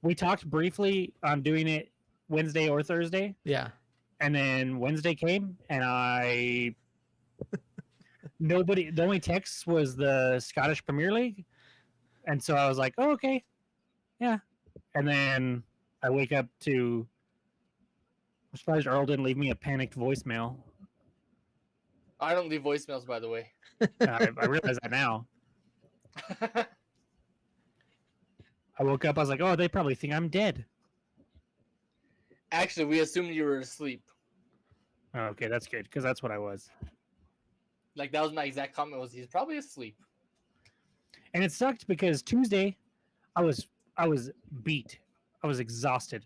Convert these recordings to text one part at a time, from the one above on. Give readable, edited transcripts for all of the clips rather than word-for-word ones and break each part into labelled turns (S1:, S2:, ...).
S1: We talked briefly on doing it Wednesday or Thursday,
S2: Yeah.
S1: and then Wednesday came, and nobody. The only text was the Scottish Premier League, and so I was like, "Oh, okay, yeah." And then I wake up to. I'm surprised Earl didn't leave me a panicked voicemail.
S3: I don't leave voicemails, by the way.
S1: I realize that now. I woke up. I was like, "Oh, they probably think I'm dead."
S3: Actually, we assumed you were asleep.
S1: Oh, okay, that's good because that's what I was.
S3: Like that was my exact comment. Was he's probably asleep?
S1: And it sucked because Tuesday, I was beat. I was exhausted.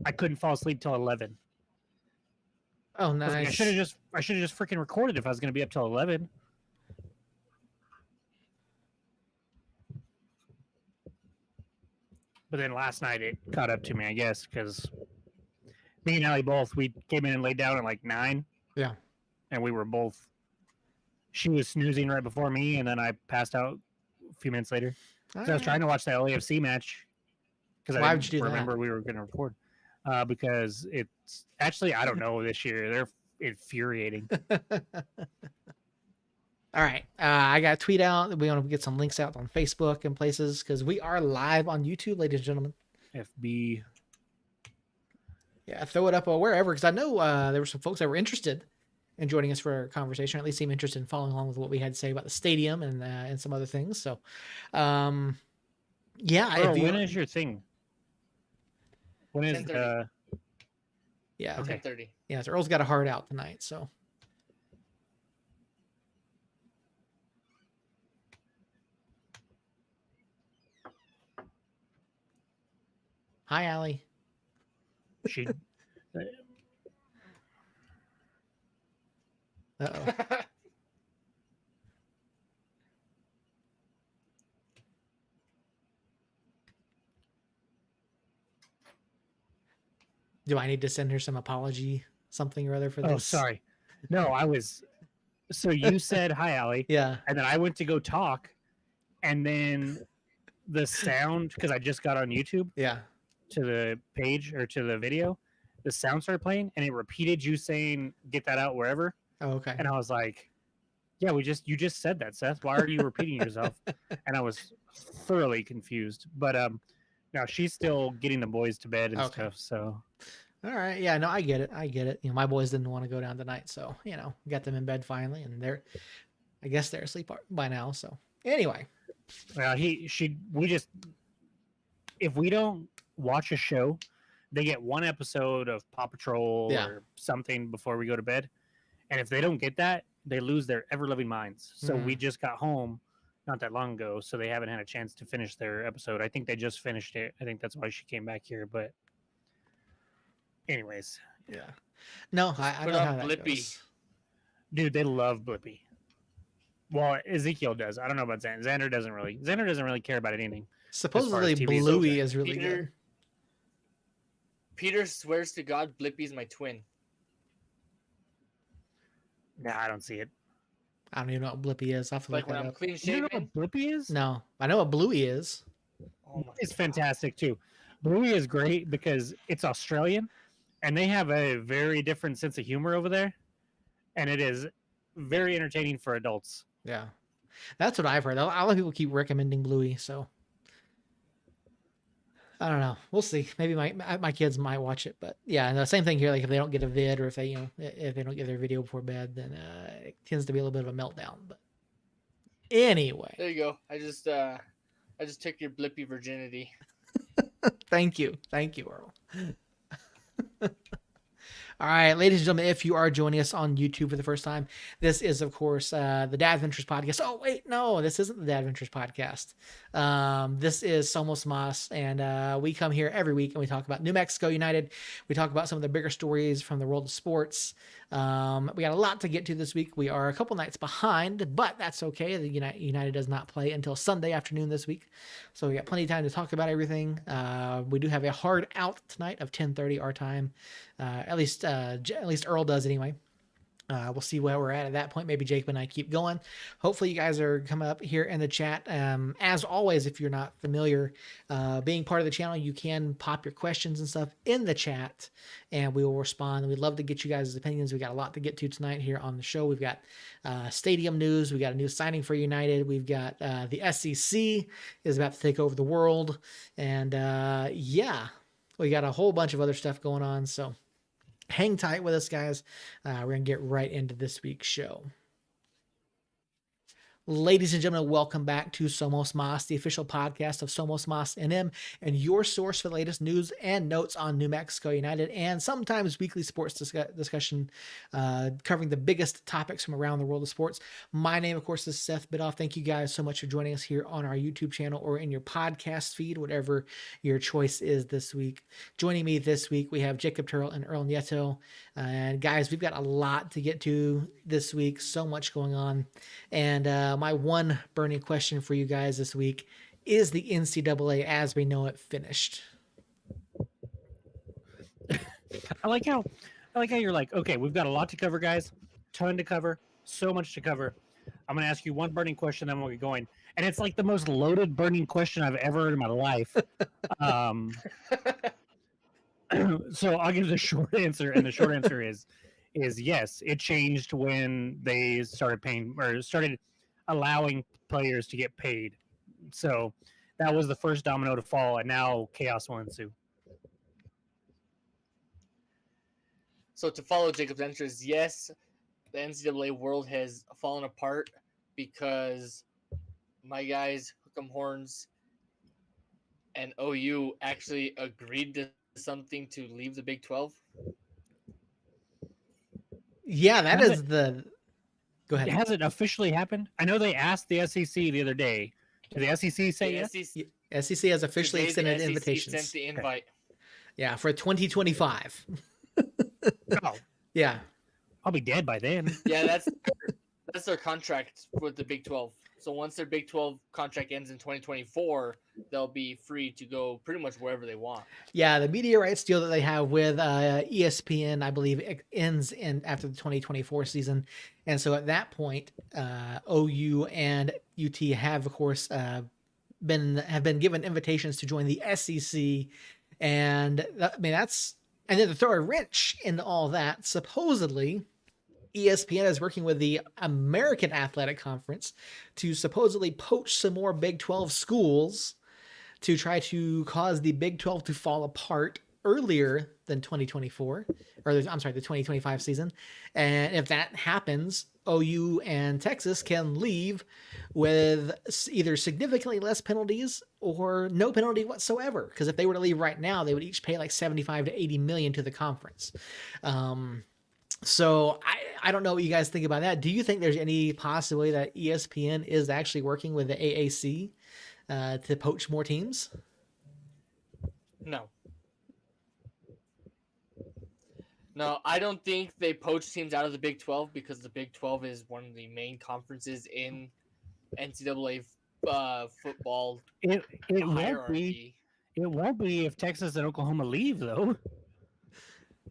S1: I couldn't fall asleep till 11.
S2: Oh,
S1: I was
S2: nice.
S1: like, I should have just freaking recorded if I was going to be up till 11. But then last night it caught up to me, I guess, because me and Allie both, we came in and laid down at like 9.
S2: Yeah.
S1: And we were both, she was snoozing right before me, and then I passed out a few minutes later. So I was trying to watch that LAFC match because
S2: Why
S1: I
S2: would you do
S1: remember
S2: that?
S1: we were going to record. Because it's actually, I don't know, this year. They're infuriating.
S2: All right. I got a tweet out. We want to get some links out on Facebook and places because we are live on YouTube, ladies and gentlemen.
S1: FB.
S2: Yeah, throw it up wherever because I know there were some folks that were interested in joining us for our conversation, or at least seem interested in following along with what we had to say about the stadium and some other things. So, yeah.
S1: Earl, when is your thing? When is
S3: 10:30.
S2: Yeah.
S1: Okay.
S3: 10:30.
S2: Yeah, so Earl's got a heart out tonight, so. Hi, Allie.
S1: She.
S2: Uh-oh. Do I need to send her some apology, something or other for this?
S1: Oh, sorry. No, I was. So you said hi, Allie.
S2: Yeah.
S1: And then I went to go talk, and then the sound, because I just got on YouTube
S2: Yeah.
S1: to the page or to the video, the sound started playing, and it repeated you saying "get that out wherever,"
S2: Oh, okay.
S1: and I was like, "Yeah, you just said that, Seth. Why are you repeating yourself?" And I was thoroughly confused. But now she's still getting the boys to bed and
S2: Okay.
S1: stuff. So
S2: All right. Yeah, no, I get it. I get it. You know, my boys didn't want to go down tonight, so, you know, got them in bed finally, and I guess they're asleep by now. So anyway.
S1: we just, if we don't watch a show, they get one episode of Paw Patrol or something before we go to bed. And if they don't get that, they lose their ever loving minds. So we just got home not that long ago, so they haven't had a chance to finish their episode. I think they just finished it. I think that's why she came back here. But anyways,
S2: yeah. No, I
S3: put
S2: know
S3: on
S2: how that
S3: Blippi.
S2: goes.
S1: dude, they love Blippi. Well, Ezekiel does. I don't know about Xander. Xander doesn't really care about anything.
S2: Supposedly
S1: TV is
S2: Bluey
S1: okay.
S2: is really good.
S3: Peter swears to God Blippi's my twin.
S1: Nah, I don't see it.
S2: I don't even know what Blippi is. I'll have to
S3: Like
S2: look
S3: when
S2: that
S3: I'm
S2: up.
S3: clean
S1: You know
S3: shaven.
S1: what Blippi is?
S2: No, I know what Bluey is.
S3: Oh my
S1: It's
S3: God.
S1: fantastic too. Bluey is great because it's Australian, and they have a very different sense of humor over there, and it is very entertaining for adults.
S2: Yeah, that's what I've heard. A lot of people keep recommending Bluey, so I don't know. We'll see. Maybe my kids might watch it, but yeah, and the same thing here. Like if they don't get a vid or if they if they don't get their video before bed, then it tends to be a little bit of a meltdown. But anyway,
S3: There you go. I just took your Blippy virginity.
S2: thank you, Earl. All right, ladies and gentlemen, if you are joining us on YouTube for the first time, this is, of course, the Dad Adventures podcast. Oh, wait, no, this isn't the Dad Adventures podcast. This is Somos, and we come here every week and we talk about New Mexico United. We talk about some of the bigger stories from the world of sports. We got a lot to get to this week. We are a couple nights behind, but that's okay. The United does not play until Sunday afternoon this week, so we got plenty of time to talk about everything. We do have a hard out tonight of 10:30 our time. At least Earl does anyway. We'll see where we're at that point. Maybe Jacob and I keep going. Hopefully you guys are coming up here in the chat. As always, if you're not familiar, being part of the channel, you can pop your questions and stuff in the chat and we will respond. We'd love to get you guys' opinions. We got a lot to get to tonight here on the show. We've got stadium news. We got a new signing for United. We've got the SEC is about to take over the world. And yeah, we got a whole bunch of other stuff going on. So hang tight with us, guys. We're going to get right into this week's show. Ladies and gentlemen, welcome back to Somos Mas, the official podcast of Somos Mas NM, and your source for the latest news and notes on New Mexico United, and sometimes weekly sports discussion covering the biggest topics from around the world of sports. My name, of course, is Seth Bidoff. Thank you guys so much for joining us here on our YouTube channel or in your podcast feed, whatever your choice is this week. Joining me this week, we have Jacob Turrell and Earl Nieto. And guys, we've got a lot to get to this week, so much going on. And my one burning question for you guys this week is the NCAA as we know it finished?
S1: I like how you're like, okay, we've got a lot to cover, guys. Ton to cover, so much to cover. I'm gonna ask you one burning question, then we'll get going. And it's like the most loaded burning question I've ever heard in my life. So I'll give the short answer, and the short answer is yes. It changed when they started paying or started allowing players to get paid. So that was the first domino to fall, and now chaos will ensue.
S3: So to follow Jacob's answer is yes, the NCAA world has fallen apart because my guys, Hook'em Horns and OU actually agreed to something to leave the Big 12.
S2: Yeah, that is the... Go ahead.
S1: Has it officially happened? I know they asked the SEC the other day. Did the SEC say yes?
S2: SEC has officially extended invitations.
S3: Sent the invite.
S2: Yeah, for 2025.
S1: Oh.
S2: Yeah.
S1: I'll be dead by then.
S3: Yeah, that's their contract with the Big 12. So once their Big 12 contract ends in 2024, they'll be free to go pretty much wherever they want.
S2: Yeah, the media rights deal that they have with ESPN, I believe, ends after the 2024 season. And so at that point, OU and UT have, of course, been given invitations to join the SEC. And and then to throw a wrench into all that, supposedly ESPN is working with the American Athletic Conference to supposedly poach some more Big 12 schools to try to cause the Big 12 to fall apart earlier than 2024, or I'm sorry, the 2025 season. And if that happens, OU and Texas can leave with either significantly less penalties or no penalty whatsoever. Because if they were to leave right now, they would each pay like 75 to 80 million to the conference. So I don't know what you guys think about that. Do you think there's any possibility that ESPN is actually working with the AAC to poach more teams?
S3: No, I don't think they poach teams out of the Big 12 because the Big 12 is one of the main conferences in NCAA football.
S1: It won't be if Texas and Oklahoma leave, though.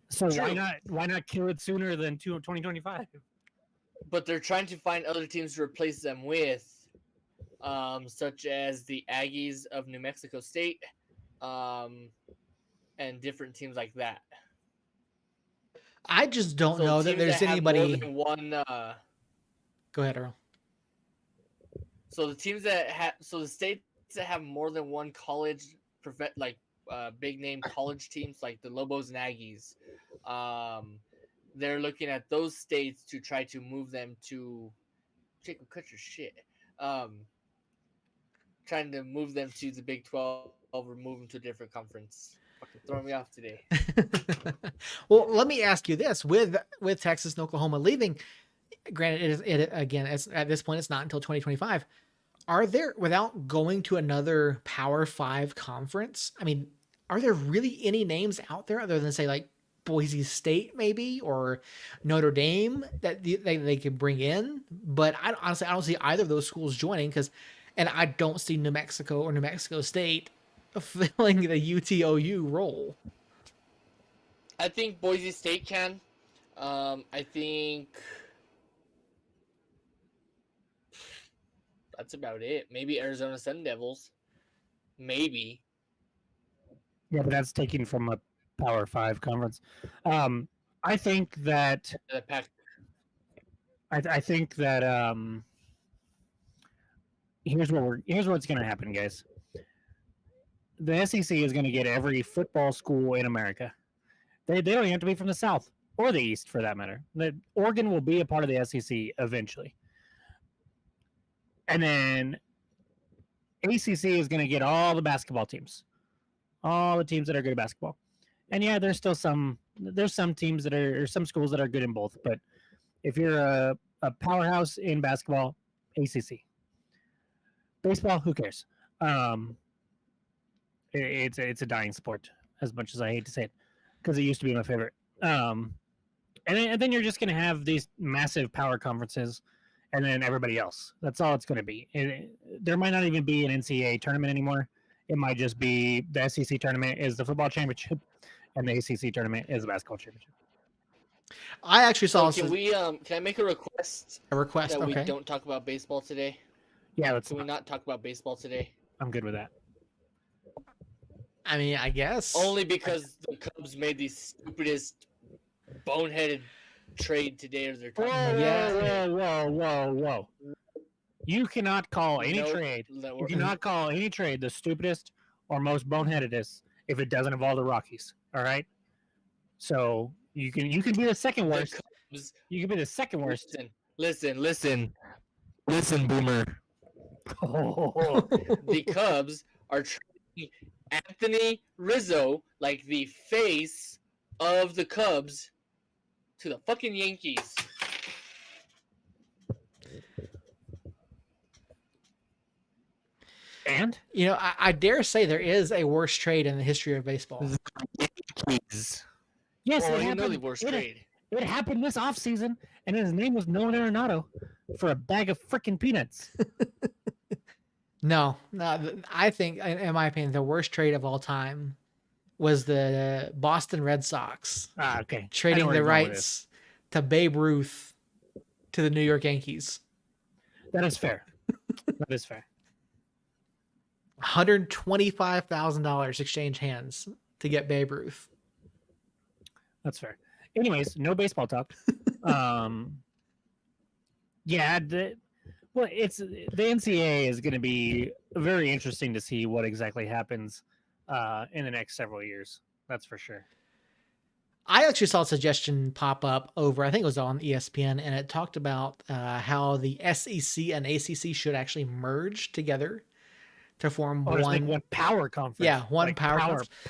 S1: So
S3: True.
S1: why not kill it sooner than 2025?
S3: But they're trying to find other teams to replace them with, such as the Aggies of New Mexico State, and different teams like that.
S2: I just don't know that there's anybody. Go ahead, Earl.
S3: So the teams that the states that have more than one college, big name college teams like the Lobos and Aggies, they're looking at those states to try to move them to. Jacob, cut your shit. Trying to move them to the Big 12 or move them to a different conference. Fucking throwing me off today.
S2: Well, let me ask you this: with Texas and Oklahoma leaving, granted, it's at this point it's not until 2025. Are there, without going to another Power 5 conference? I mean, are there really any names out there other than say like Boise State maybe or Notre Dame that they could bring in? But honestly, I don't see either of those schools joining and I don't see New Mexico or New Mexico State filling the UTOU role.
S3: I think Boise State can. I think that's about it. Maybe Arizona Sun Devils. Maybe.
S1: Yeah, but that's taken from a Power 5 conference. I think that
S3: The Pac.
S1: I think that here's what's going to happen, guys. The SEC is going to get every football school in America. They don't even have to be from the South or the East, for that matter. Oregon will be a part of the SEC eventually, and then ACC is going to get all the basketball teams, all the teams that are good at basketball. And yeah, there's some teams that are, or some schools that are good in both. But if you're a powerhouse in basketball, ACC. Baseball, who cares? It's a dying sport, as much as I hate to say it, because it used to be my favorite. And then you're just going to have these massive power conferences, and then everybody else. That's all it's going to be. There might not even be an NCAA tournament anymore. It might just be the SEC tournament is the football championship, and the ACC tournament is the basketball championship.
S2: I actually saw.
S3: So can I make a request?
S2: A request,
S3: that
S2: okay.
S3: we don't talk about baseball today.
S1: Yeah,
S3: Can we not talk about baseball today?
S1: I'm good with that.
S2: I mean, I guess
S3: only because the Cubs made the stupidest, boneheaded trade today. Or they're
S1: Whoa! You cannot call any trade. You cannot call any trade the stupidest or most boneheadedest if it doesn't involve the Rockies. All right. So you can be the second worst.
S3: Cubs,
S1: you can be the second worst.
S3: Listen, Boomer. The Cubs are trading Anthony Rizzo, like the face of the Cubs, to the fucking Yankees.
S1: And
S2: I dare say there is a worse trade in the history of baseball.
S1: Yankees. Yes, it happened.
S3: The worst trade.
S1: It happened this offseason, and his name was Nolan Arenado for a bag of freaking peanuts.
S2: No, I think, in my opinion, the worst trade of all time was the Boston Red Sox.
S1: Okay.
S2: Trading the rights to Babe Ruth to the New York Yankees.
S1: That is fair.
S2: $125,000 exchange hands to get Babe Ruth.
S1: That's fair. Anyways, no baseball talk. It's the NCAA is going to be very interesting to see what exactly happens in the next several years. That's for sure.
S2: I actually saw a suggestion pop up over, I think it was on ESPN, and it talked about how the SEC and ACC should actually merge together to form
S1: one power conference.
S2: Yeah, one power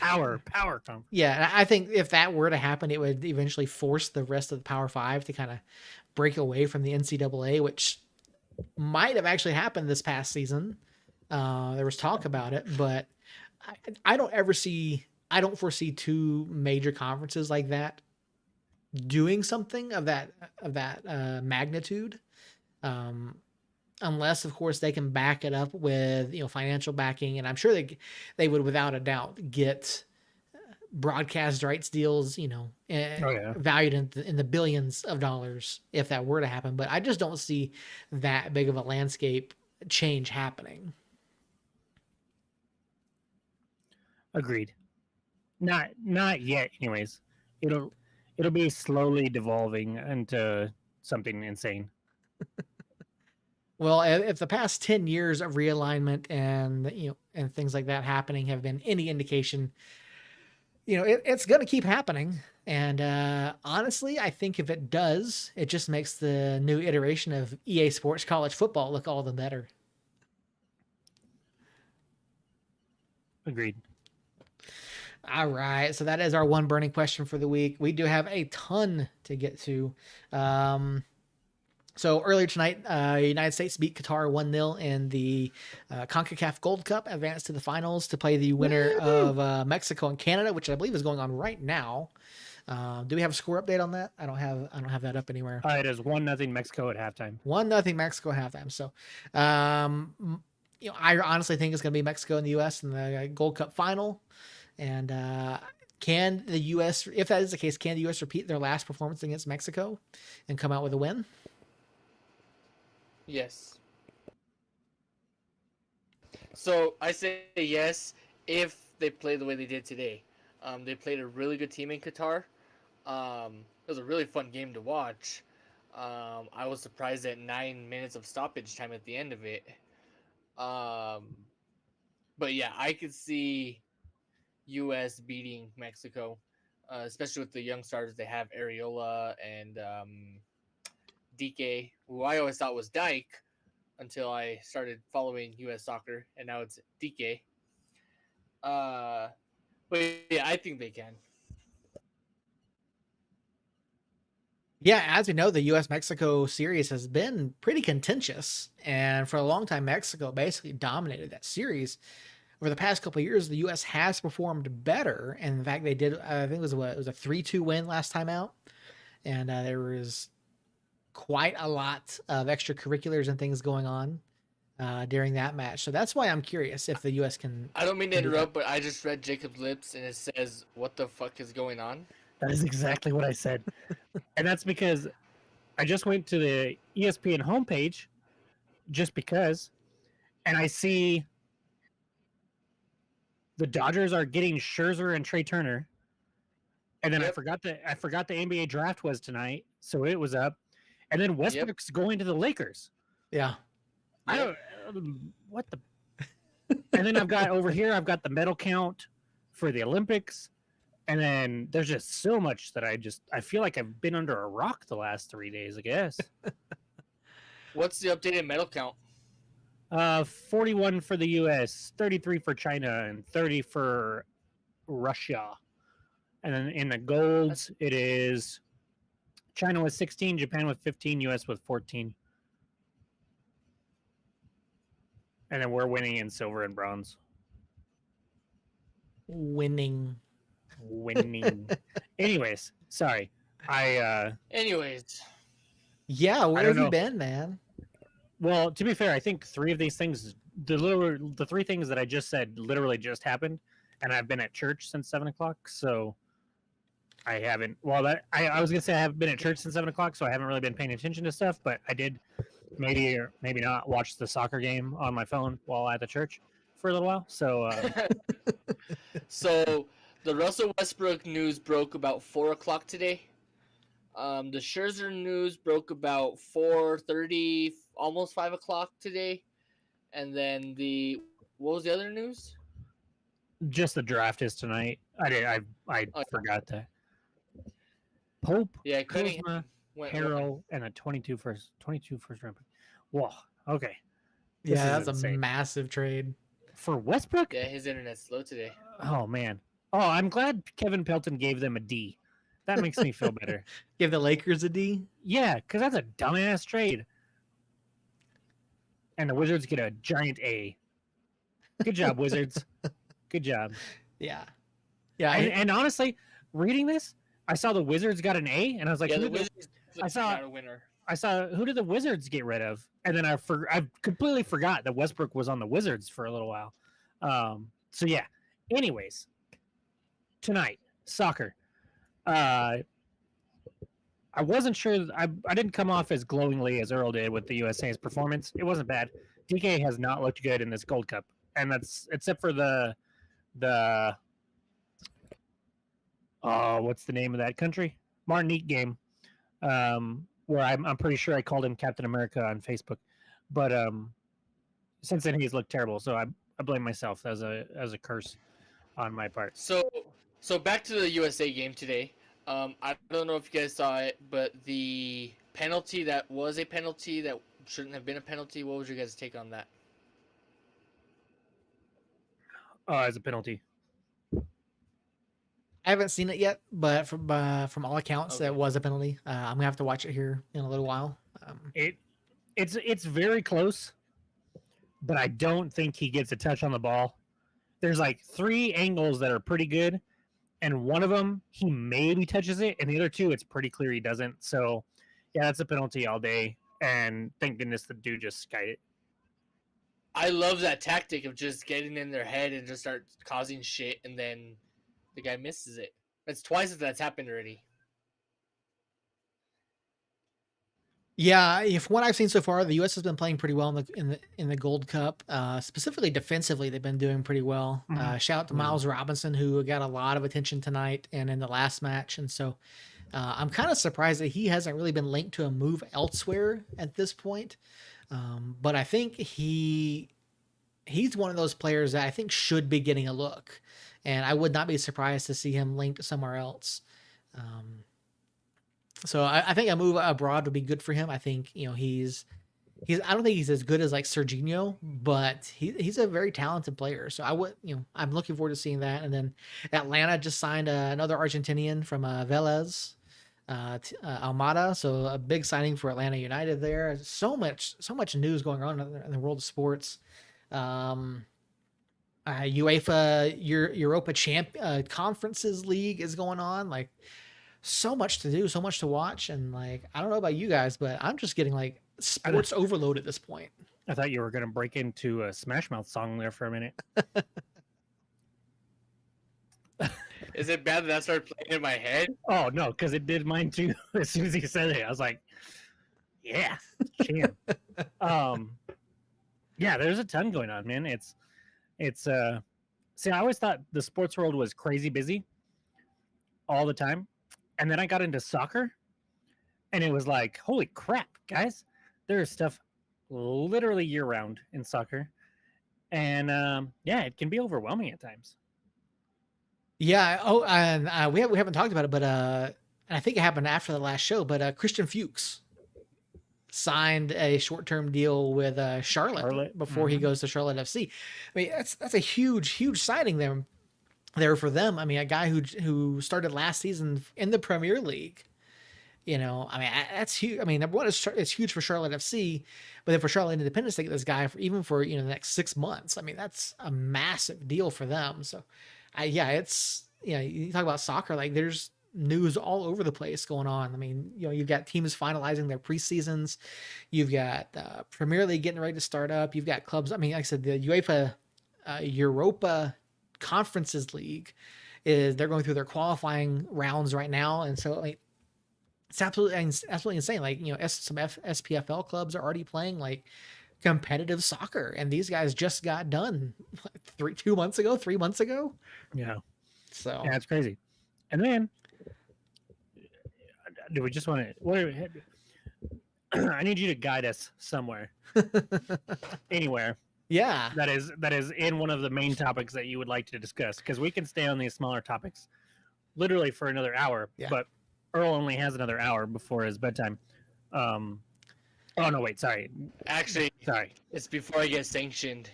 S1: conference.
S2: Yeah, I think if that were to happen, it would eventually force the rest of the Power Five to kind of break away from the NCAA, which might have actually happened this past season. There was talk about it, but I don't foresee two major conferences like that doing something of that magnitude. Unless, of course, they can back it up with financial backing, and I'm sure they would without a doubt get broadcast rights deals, valued in the billions of dollars if that were to happen. But I just don't see that big of a landscape change happening.
S1: Agreed. Not yet. Anyways, it'll be slowly devolving into something insane.
S2: Well, if the past 10 years of realignment and things like that happening have been any indication, it's going to keep happening. And honestly, I think if it does, it just makes the new iteration of EA Sports College Football look all the better.
S1: Agreed.
S2: All right. So that is our one burning question for the week. We do have a ton to get to. So earlier tonight, United States beat Qatar 1-0 in the CONCACAF Gold Cup, advanced to the finals to play the winner of Mexico and Canada, which I believe is going on right now. Do we have a score update on that? I don't have that up anywhere.
S1: It is 1-0 Mexico at halftime.
S2: 1-0 Mexico at halftime. So, I honestly think it's going to be Mexico and the U.S. in the Gold Cup final. And Can the U.S., if that is the case, can the U.S. repeat their last performance against Mexico and come out with a win?
S3: Yes. So I say yes if they play the way they did today. They played a really good team in Qatar. It was a really fun game to watch. I was surprised at 9 minutes of stoppage time at the end of it. But yeah, I could see U.S. beating Mexico, especially with the young starters they have, Areola and DK, who I always thought was Dyke until I started following U.S. soccer, and now it's DK. Uh, but yeah, I think they can.
S2: Yeah, as we know, the U.S.-Mexico series has been pretty contentious, and for a long time, Mexico basically dominated that series. Over the past couple of years, the U.S. has performed better, and in fact, they did. I think it was a 3-2 win last time out, and there was quite a lot of extracurriculars and things going on during that match. So that's why I'm curious if the U.S. can.
S3: I don't mean to interrupt, but I just read Jacob's lips, and it says, "What the fuck is going on?"
S1: That is exactly what I said. And that's because I just went to the ESPN homepage just because, and I see the Dodgers are getting Scherzer and Trey Turner. And then
S3: Yep.
S1: I forgot the NBA draft was tonight, so it was up. And then Westbrook's going to the Lakers.
S2: Yeah.
S1: I don't what the and then I've got over here, I've got the medal count for the Olympics. And then there's just so much that I feel like I've been under a rock the last 3 days, I guess.
S3: What's the updated medal count?
S1: 41 for the US, 33 for China, and 30 for Russia. And then in the golds, it is China with 16, Japan with 15, US with 14. And then we're winning in silver and bronze.
S2: Winning.
S1: Anyways, sorry.
S3: Anyways.
S2: Yeah, where have you been, man?
S1: Well, to be fair, I think three of these things, the three things that I just said literally just happened, and I've been at church since 7 o'clock, so I haven't. Well, I was gonna say I haven't been at church since 7 o'clock, so I haven't really been paying attention to stuff. But I did maybe or maybe not watch the soccer game on my phone while at the church for a little while. So,
S3: so the Russell Westbrook news broke about 4 o'clock today. The Scherzer news broke about 4:30, almost 5 o'clock today, and then what was the other news?
S1: just the draft is tonight. I forgot that. Pope,
S3: Yeah,
S1: Kuzma, Harrell, and a 22 first round pick. Whoa. Okay.
S2: Yeah, that's insane. A massive trade
S1: for Westbrook.
S3: Yeah, his internet's slow today.
S1: Oh man. Oh, I'm glad Kevin Pelton gave them a D. That makes me feel better.
S2: Give the Lakers a D?
S1: Yeah, because that's a dumbass trade. And the Wizards get a giant A. Good job, Wizards. Good job.
S2: Yeah. Yeah.
S1: And honestly, reading this, I saw the Wizards got an A, and I was like,
S3: yeah, the Wizards
S1: got a winner. I saw who did the Wizards get rid of, and then I completely forgot that Westbrook was on the Wizards for a little while. So yeah. Anyways, tonight soccer. I wasn't sure. I didn't come off as glowingly as Earl did with the USA's performance. It wasn't bad. DK has not looked good in this Gold Cup, and that's except for the what's the name of that country? Martinique game, where I'm pretty sure I called him Captain America on Facebook, but since then he's looked terrible. So I blame myself as a curse on my part.
S3: So back to the USA game today. I don't know if you guys saw it, but the penalty that was a penalty that shouldn't have been a penalty. What was your guys' take on that?
S1: As a penalty.
S2: I haven't seen it yet, but from all accounts, that was a penalty. I'm gonna have to watch it here in a little while.
S1: It's very close, but I don't think he gets a touch on the ball. There's like 3 angles that are pretty good, and one of them he maybe touches it, and the other 2 it's pretty clear he doesn't. So yeah, that's a penalty all day, and thank goodness the dude just skied it.
S3: I love that tactic of just getting in their head and just start causing shit, and then the guy misses it. It's twice that's happened already.
S2: Yeah, if what I've seen so far, the U.S. has been playing pretty well in the Gold Cup. Specifically defensively, they've been doing pretty well. Shout out to Miles Robinson, who got a lot of attention tonight and in the last match. And so I'm kind of surprised that he hasn't really been linked to a move elsewhere at this point. But I think he's one of those players that I think should be getting a look, and I would not be surprised to see him linked somewhere else. So I think a move abroad would be good for him. I think he's I don't think he's as good as like Serginho, but he's a very talented player. So I'm looking forward to seeing that. And then Atlanta just signed another Argentinian from Vélez, Almada. So a big signing for Atlanta United there. So much news going on in the world of sports. UEFA Europa Conferences League is going on. Like, so much to do, so much to watch, and like I don't know about you guys, but I'm just getting like sports overload at this point.
S1: I thought you were gonna break into a Smash Mouth song there for a minute.
S3: Is it bad that started playing in my head?
S1: Oh no, because it did mine too. As soon as he said it, I was like, "Yeah, champ." Yeah, there's a ton going on, man. It's See, I always thought the sports world was crazy busy all the time. And then I got into soccer, and it was like, holy crap, guys. There's stuff literally year-round in soccer. And, it can be overwhelming at times.
S2: Yeah. Oh, and we haven't talked about it, but and I think it happened after the last show, but Christian Fuchs signed a short-term deal with Charlotte before he goes to Charlotte FC. I mean, that's a huge signing there for them. I mean, a guy who started last season in the Premier League. I mean, that's huge. I mean, number one, it's huge for Charlotte FC, but then for Charlotte Independence to get this guy even for the next 6 months. I mean, that's a massive deal for them. So, it's you talk about soccer, like there's news all over the place going on. I mean, you've got teams finalizing their preseasons, you've got Premier League getting ready to start up, you've got clubs. I mean, like I said, the UEFA Europa Conferences League they're going through their qualifying rounds right now, and so like it's absolutely insane. Like some SPFL clubs are already playing like competitive soccer, and these guys just got done 3 months ago.
S1: Yeah,
S2: so
S1: it's crazy. And then, do we just want to? I need you to guide us somewhere, anywhere.
S2: Yeah,
S1: that is in one of the main topics that you would like to discuss, because we can stay on these smaller topics literally for another hour. Yeah. But Earl only has another hour before his bedtime. Oh no, wait, sorry.
S3: Actually,
S1: sorry,
S3: it's before I get sanctioned.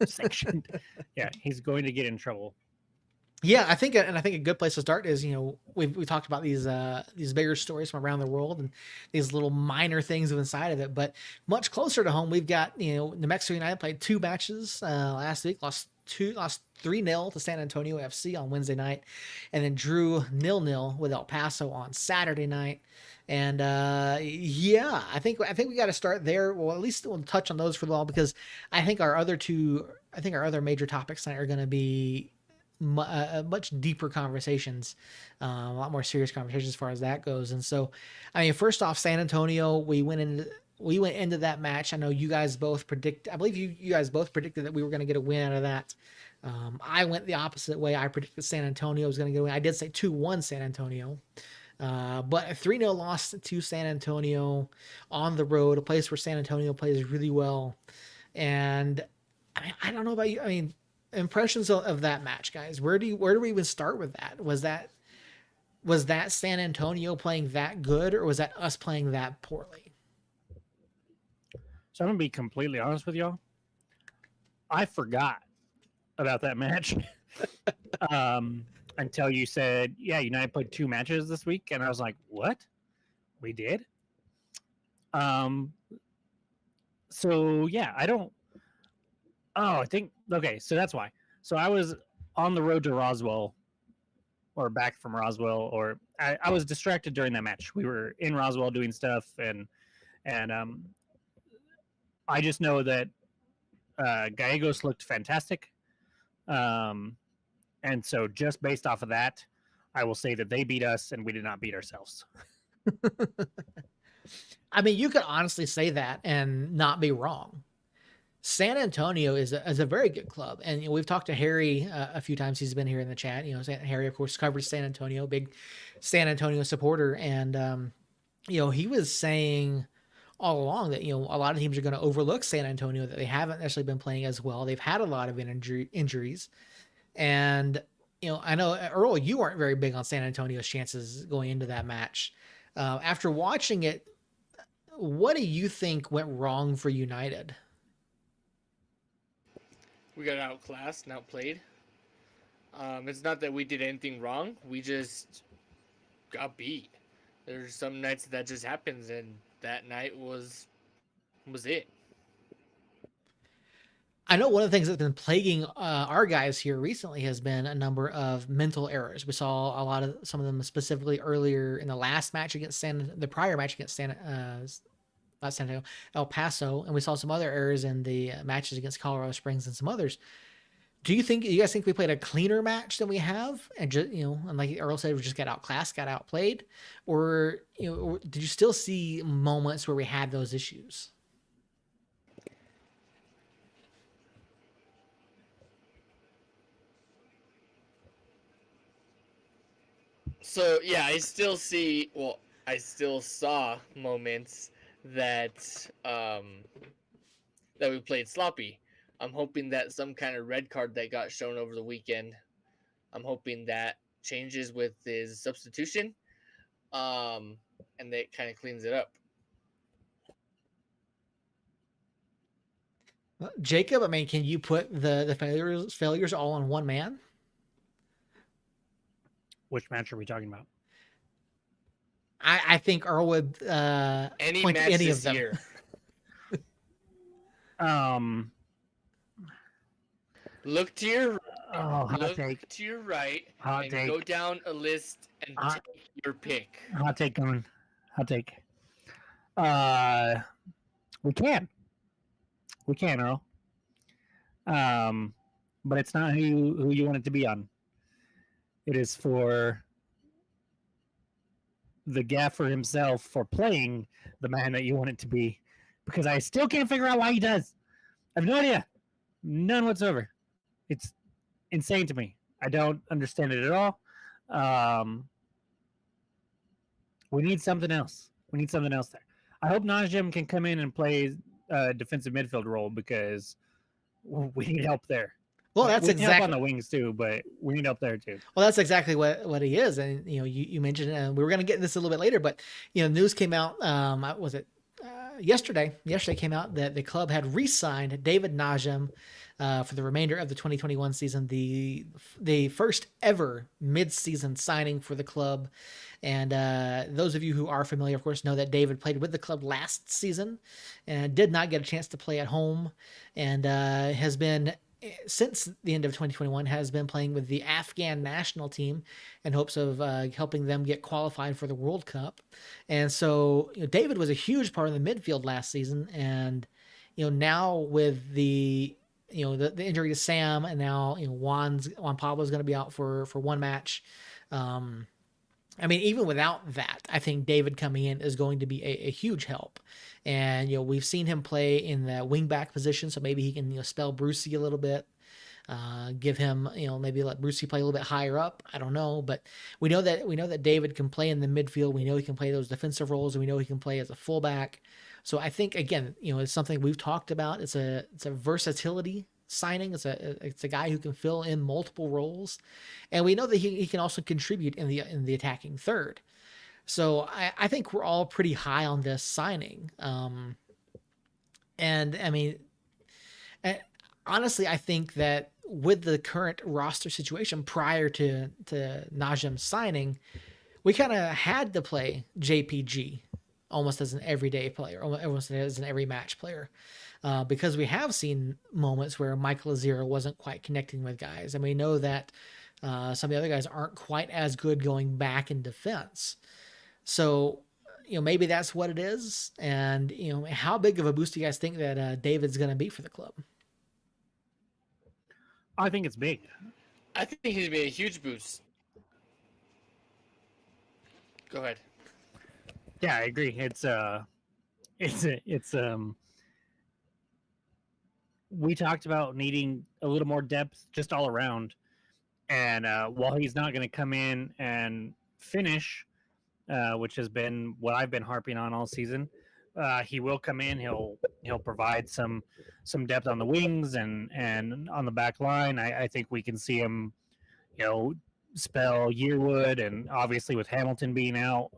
S1: Sanctioned. Yeah, he's going to get in trouble.
S2: Yeah, I think a good place to start is we talked about these bigger stories from around the world and these little minor things inside of it, but much closer to home, we've got New Mexico United played 2 matches last week, lost 3-0 to San Antonio FC on Wednesday night, and then drew 0-0 with El Paso on Saturday night. And I think we got to start there. Well, at least we'll touch on those for a while, because I think our other major topics tonight are going to be much deeper conversations, a lot more serious conversations as far as that goes. And so, I mean, first off, San Antonio, we went into that match. I know you guys both I believe you guys both predicted that we were going to get a win out of that. I went the opposite way. I predicted San Antonio was going to get a win. I did say 2-1 San Antonio. But a 3-0 loss to San Antonio on the road, a place where San Antonio plays really well. And I don't know about you. I mean, impressions of that match, guys. Where do we even start with that? Was that San Antonio playing that good, or was that us playing that poorly?
S1: So I'm gonna be completely honest with y'all. I forgot about that match until you said, "Yeah, United played 2 matches this week," and I was like, "What? We did?" So yeah, I don't. Oh, I think okay. So that's why. So I was on the road to Roswell, or back from Roswell, or I was distracted during that match. We were in Roswell doing stuff, and I just know that Gallegos looked fantastic, and so just based off of that, I will say that they beat us and we did not beat ourselves.
S2: I mean, you could honestly say that and not be wrong. San Antonio is a very good club, and we've talked to Harry a few times. He's been here in the chat. Harry, of course, covers San Antonio, big San Antonio supporter, and he was saying all along that a lot of teams are going to overlook San Antonio, that they haven't necessarily been playing as well. They've had a lot of injuries, and I know Earl, you weren't very big on San Antonio's chances going into that match. After watching it, what do you think went wrong for United?
S3: We got outclassed and outplayed. It's not that we did anything wrong. We just got beat. There's some nights that just happens, and that night was it.
S2: I know one of the things that's been plaguing our guys here recently has been a number of mental errors. We saw a lot of some of them specifically earlier in the last match against the prior match against not San Diego, El Paso, and we saw some other errors in the matches against Colorado Springs and some others. Do you guys think we played a cleaner match than we have, and just and like Earl said, we just got outclassed, got outplayed, or or did you still see moments where we had those issues?
S3: So yeah, I still saw moments that that we played sloppy. I'm hoping that some kind of red card that got shown over the weekend, I'm hoping that changes with his substitution, and that kind of cleans it up.
S2: Jacob, I mean, can you put the failures all on one man?
S1: Which match are we talking about?
S2: I think Earl would point to any of them.
S3: Year. Look to your to your right
S1: hot
S3: and
S1: take.
S3: Go down a list and take your pick.
S1: Hot take coming. Hot take. We can, Earl. But it's not who you want it to be on. It is for the gaffer himself for playing the man that you want it to be, because I still can't figure out why he does. I have no idea. None whatsoever. It's insane to me. I don't understand it at all. We need something else. We need something else there. I hope Najem can come in and play a defensive midfield role, because we need help there.
S2: Well, that's exactly
S1: on the wings too, but we need help there too.
S2: Well, that's exactly what he is, and you mentioned, and we were going to get this a little bit later, but news came out. Was it yesterday? Yesterday came out that the club had re-signed David Najem for the remainder of the 2021 season, the first ever mid-season signing for the club. And those of you who are familiar, of course, know that David played with the club last season and did not get a chance to play at home, and has been, since the end of 2021, has been playing with the Afghan national team in hopes of helping them get qualified for the World Cup. And so David was a huge part of the midfield last season, and now with the the injury to Sam, and now Juan Pablo is going to be out for one match. I mean, even without that, I think David coming in is going to be a huge help. And, we've seen him play in the wingback position, so maybe he can, spell Brucey a little bit, give him, maybe let Brucey play a little bit higher up. I don't know, but we know that David can play in the midfield. We know he can play those defensive roles, and we know he can play as a fullback. So I think, again, it's something we've talked about. It's a versatility signing. It's a guy who can fill in multiple roles, and we know that he can also contribute in the attacking third. So I think we're all pretty high on this signing. And I mean, honestly, I think that with the current roster situation prior to Najem signing, we kind of had to play JPG almost as an everyday player, almost as an every match player. Because we have seen moments where Michael Azira wasn't quite connecting with guys. And we know that some of the other guys aren't quite as good going back in defense. So, maybe that's what it is. And, how big of a boost do you guys think that David's going to be for the club?
S1: I think it's big.
S3: I think he's been a huge boost. Go ahead.
S1: Yeah, I agree. It's we talked about needing a little more depth just all around. And while he's not going to come in and finish, which has been what I've been harping on all season, he will come in. He'll provide some depth on the wings and on the back line. I think we can see him, spell Yearwood, and obviously with Hamilton being out,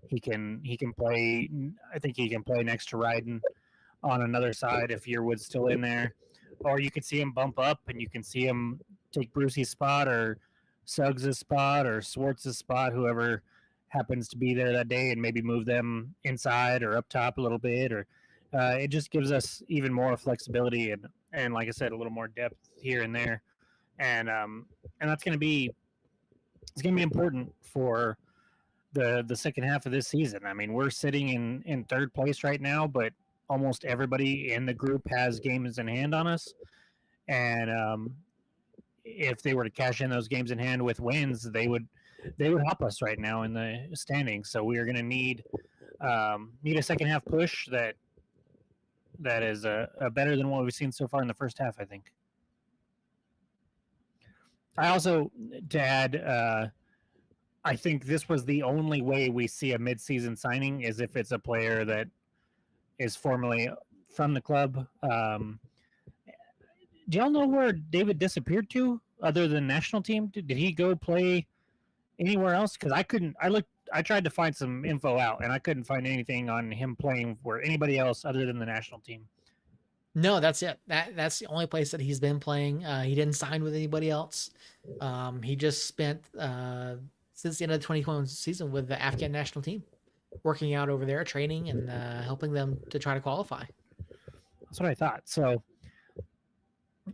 S1: he can play. I think he can play next to Ryden on another side if Yearwood's still in there, or you could see him bump up and you can see him take Brucey's spot or Suggs' spot or Swartz's spot, whoever happens to be there that day, and maybe move them inside or up top a little bit, or it just gives us even more flexibility and like I said, a little more depth here and there, and that's going to be important for the second half of this season. I mean, we're sitting in third place right now, but almost everybody in the group has games in hand on us, and if they were to cash in those games in hand with wins, they would help us right now in the standings. So we are going to need a second half push that is better than what we've seen so far in the first half, I think. I also, to add, I think this was the only way we see a midseason signing is if it's a player that is formerly from the club. Do y'all know where David disappeared to other than national team? Did he go play anywhere else? Because I tried to find some info out, and I couldn't find anything on him playing for anybody else other than the national team.
S2: No, that's it. That's the only place that he's been playing. He didn't sign with anybody else. He just spent since the end of the 2021 season with the Afghan national team, working out over there, training and helping them to try to qualify.
S1: That's what I thought. So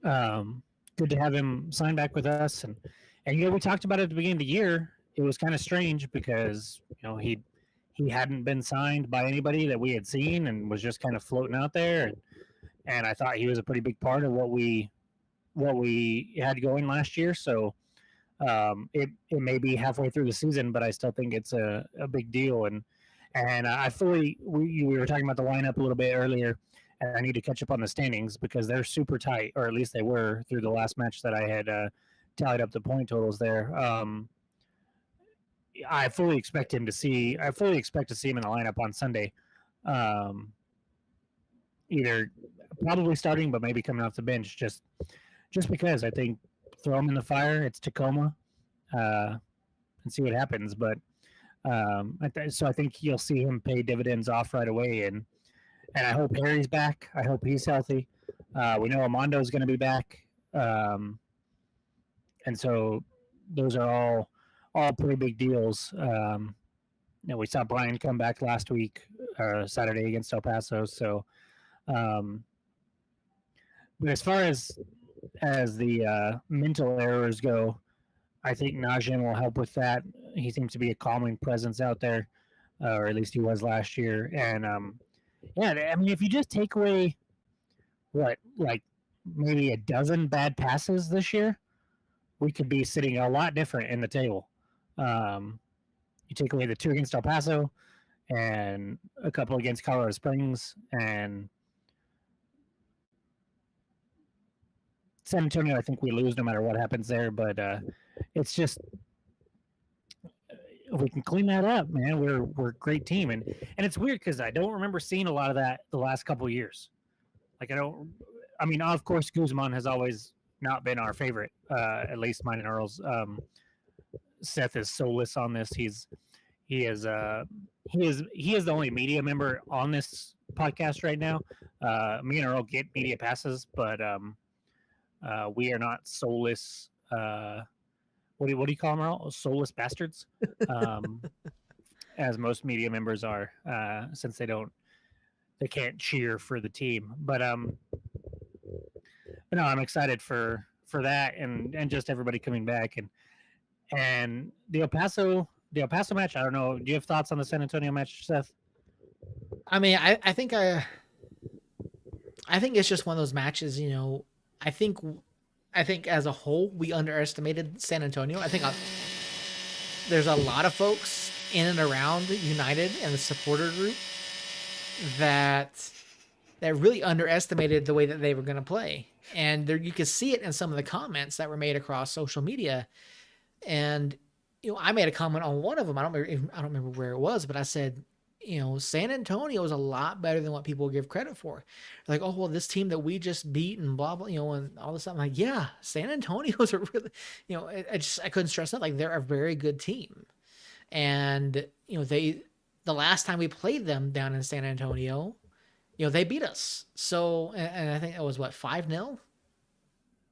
S1: good to have him sign back with us, and we talked about it at the beginning of the year. It was kind of strange because he hadn't been signed by anybody that we had seen and was just kind of floating out there, and I thought he was a pretty big part of what we had going last year. So it may be halfway through the season, but I still think it's a big deal, and we were talking about the lineup a little bit earlier. And I need to catch up on the standings because they're super tight, or at least they were through the last match that I had tallied up the point totals there. I fully expect to see him in the lineup on Sunday. Either probably starting, but maybe coming off the bench just because I think throw him in the fire. It's Tacoma, and see what happens. But so I think you'll see him pay dividends off right away, and I hope Harry's back. I hope he's healthy. We know Amondo's going to be back. And so those are all pretty big deals. We saw Brian come back last week, Saturday against El Paso. So, but as far as the mental errors go, I think Najem will help with that. He seems to be a calming presence out there, or at least he was last year. And, yeah, I mean, if you just take away maybe a dozen bad passes this year, we could be sitting a lot different in the table. You take away the 2 against El Paso and a couple against Colorado Springs, and San Antonio, I think we lose no matter what happens there. But it's just, if we can clean that up, man, we're a great team. And it's weird because I don't remember seeing a lot of that the last couple of years. Of course, Guzman has always not been our favorite, at least mine and Earl's. Seth is soulless on this. He is the only media member on this podcast right now. Me and Earl get media passes, but we are not soulless. What do you call them, Earl? Soulless bastards, as most media members are, since they can't cheer for the team. But no, I'm excited for that and just everybody coming back and the El Paso match. I don't know. Do you have thoughts on the San Antonio match, Seth?
S2: I mean, I think it's just one of those matches. I think as a whole we underestimated San Antonio. I think there's a lot of folks in and around United and the supporter group that really underestimated the way that they were going to play. And there, you could see it in some of the comments that were made across social media. And I made a comment on one of them. I don't remember where it was, but I said, San Antonio is a lot better than what people give credit for. Like, oh, well, this team that we just beat and blah, blah, and all this stuff. I'm like, yeah, San Antonio's a really, I couldn't stress that. Like, they're a very good team. And, the last time we played them down in San Antonio, they beat us. So, and I think it was 5-0,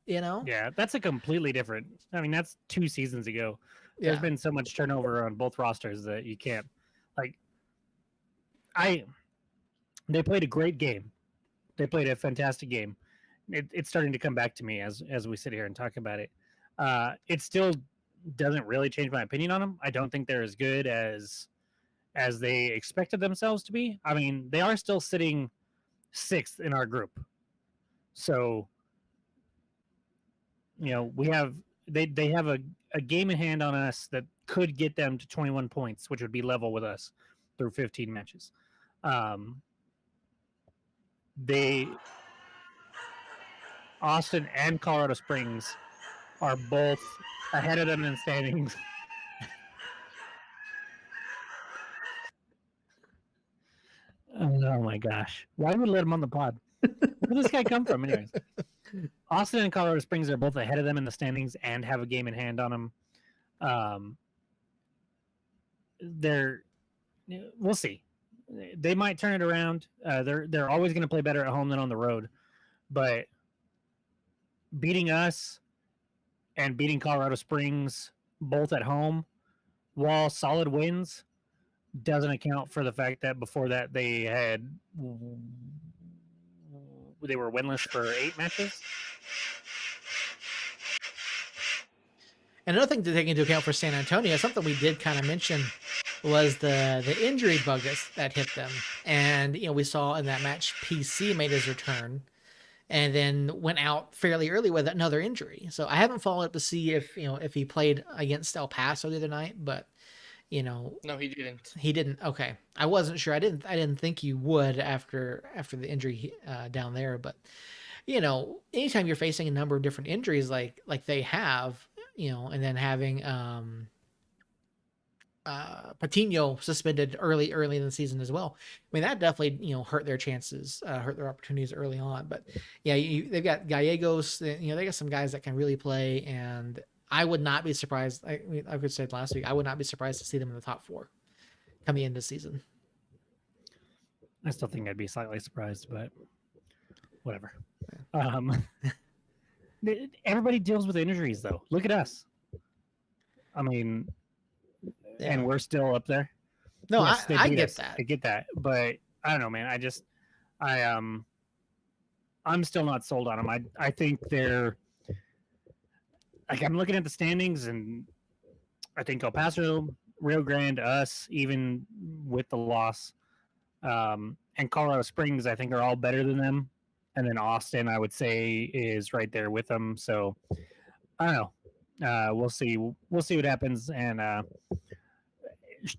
S1: Yeah, that's a completely different, I mean, that's 2 seasons ago. There's been so much turnover on both rosters that you can't, like, they played a great game. They played a fantastic game. It's starting to come back to me as we sit here and talk about it. It still doesn't really change my opinion on them. I don't think they're as good as they expected themselves to be. I mean, they are still sitting 6th in our group. So, we have they have a game in hand on us that could get them to 21 points, which would be level with us through 15 matches. Austin and Colorado Springs are both ahead of them in standings. Oh my gosh. Why would we let him on the pod? Where did this guy come from, anyways? Austin and Colorado Springs are both ahead of them in the standings and have a game in hand on them. We'll see. They might turn it around. They're always going to play better at home than on the road. But beating us and beating Colorado Springs both at home, while solid wins, doesn't account for the fact that before that they were winless for 8 matches.
S2: And another thing to take into account for San Antonio, something we did kind of mention, was the injury bug that hit them. And we saw in that match PC made his return and then went out fairly early with another injury. So I haven't followed up to see if he played against El Paso the other night, but
S3: no, he didn't.
S2: He didn't. Okay, I wasn't sure. I didn't think you would after the injury down there. But anytime you're facing a number of different injuries like they have, and then having Patino suspended early in the season as well. I mean, that definitely hurt their chances, hurt their opportunities early on. But yeah, they've got Gallegos. They got some guys that can really play, and I would not be surprised. I could say it last week. I would not be surprised to see them in the top 4 coming into the season.
S1: I still think I'd be slightly surprised, but whatever. Everybody deals with injuries, though. Look at us. I mean, and we're still up there.
S2: No, yes, I get us. That.
S1: I get that, but I don't know, man. I'm still not sold on them. I think they're. Like, I'm looking at the standings, and I think El Paso, Rio Grande, us, even with the loss, and Colorado Springs, I think are all better than them. And then Austin, I would say, is right there with them. So I don't know. We'll see. We'll see what happens. And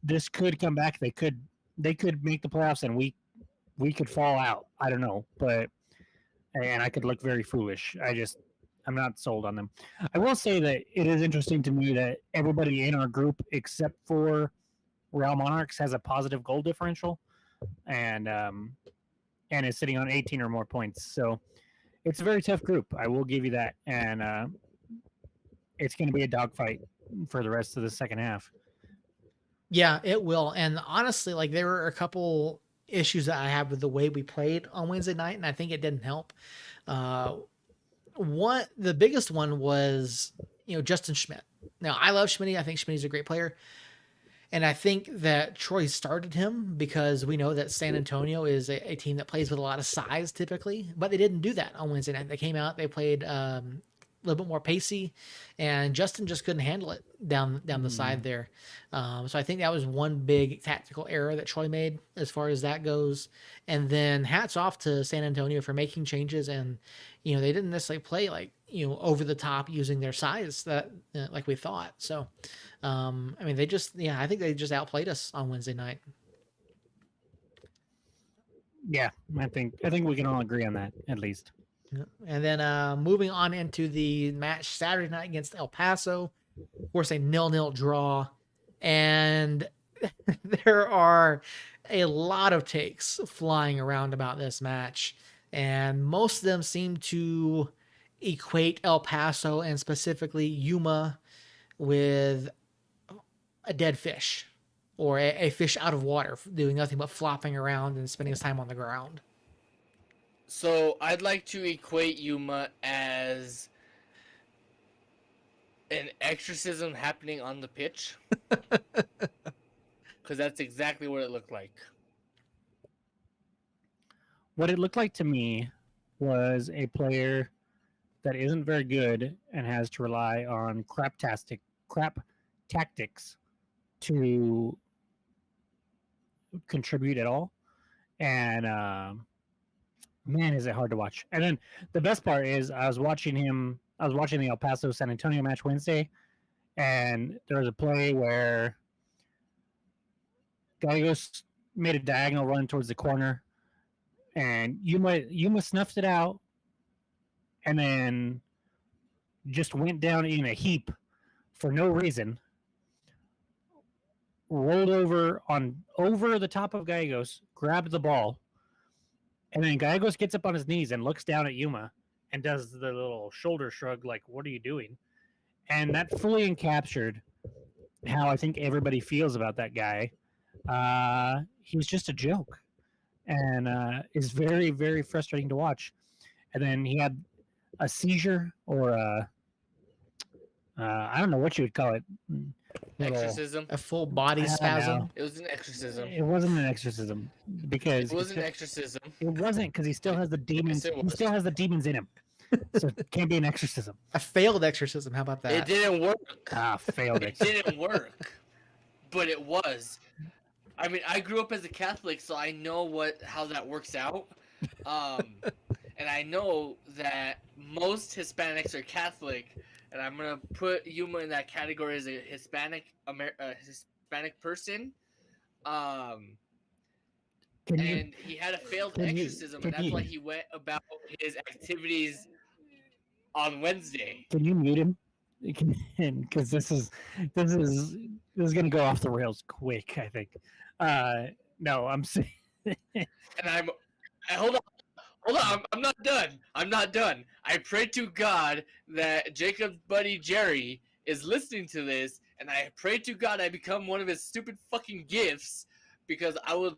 S1: this could come back. They could make the playoffs, and we could fall out. I don't know, and I could look very foolish. I'm not sold on them. I will say that it is interesting to me that everybody in our group, except for Real Monarchs, has a positive goal differential, and is sitting on 18 or more points. So it's a very tough group. I will give you that, and it's going to be a dogfight for the rest of the second half.
S2: Yeah, it will. And honestly, like, there were a couple issues that I have with the way we played on Wednesday night, and I think it didn't help. The biggest one was, Justin Schmidt. Now, I love Schmidt. I think Schmidt's a great player. And I think that Troy started him because we know that San Antonio is a team that plays with a lot of size typically, but they didn't do that on Wednesday night. They came out, they played a little bit more pacey, and Justin just couldn't handle it down the side there. So I think that was one big tactical error that Troy made as far as that goes. And then hats off to San Antonio for making changes, and they didn't necessarily play like over the top using their size that like we thought. So, I mean, I think they just outplayed us on Wednesday night.
S1: Yeah, I think we can all agree on that at least.
S2: And then moving on into the match Saturday night against El Paso, of course, a 0-0 draw, and there are a lot of takes flying around about this match, and most of them seem to equate El Paso and specifically Yuma with a dead fish or a fish out of water doing nothing but flopping around and spending his time on the ground.
S3: So I'd like to equate Yuma as an exorcism happening on the pitch. Because that's exactly what it looked like.
S1: What it looked like to me was a player that isn't very good and has to rely on crap tactics to contribute at all. And man, is it hard to watch. And then the best part is I was watching the El Paso San Antonio match Wednesday, and there was a play where Gallegos made a diagonal run towards the corner, and Yuma snuffed it out, and then just went down in a heap for no reason. Rolled over the top of Gallegos, grabbed the ball, and then Gallegos gets up on his knees and looks down at Yuma and does the little shoulder shrug, like, "What are you doing?" And that fully encaptured how I think everybody feels about that guy. He was just a joke, and is very, very frustrating to watch. And then he had a seizure or I don't know what you would call it.
S3: Exorcism.
S2: A full body spasm.
S3: It was an exorcism.
S1: It wasn't an exorcism because
S3: it was an exorcism.
S1: It wasn't because he still has the demons. He still has the demons in him, so it can't be an exorcism.
S2: A failed exorcism. How about that?
S3: It didn't work.
S1: Failed
S3: it didn't work, but it was. I mean, I grew up as a Catholic, so I know how that works out. And I know that most Hispanics are Catholic, and I'm gonna put Yuma in that category as a Hispanic person. He had a failed exorcism, and that's why he went about his activities on Wednesday.
S1: Can you mute him? Because this is gonna go off the rails quick, I think. No, I'm saying.
S3: And hold on. I'm not done. I pray to God that Jacob's buddy Jerry is listening to this, and I pray to God I become one of his stupid fucking gifts, because I would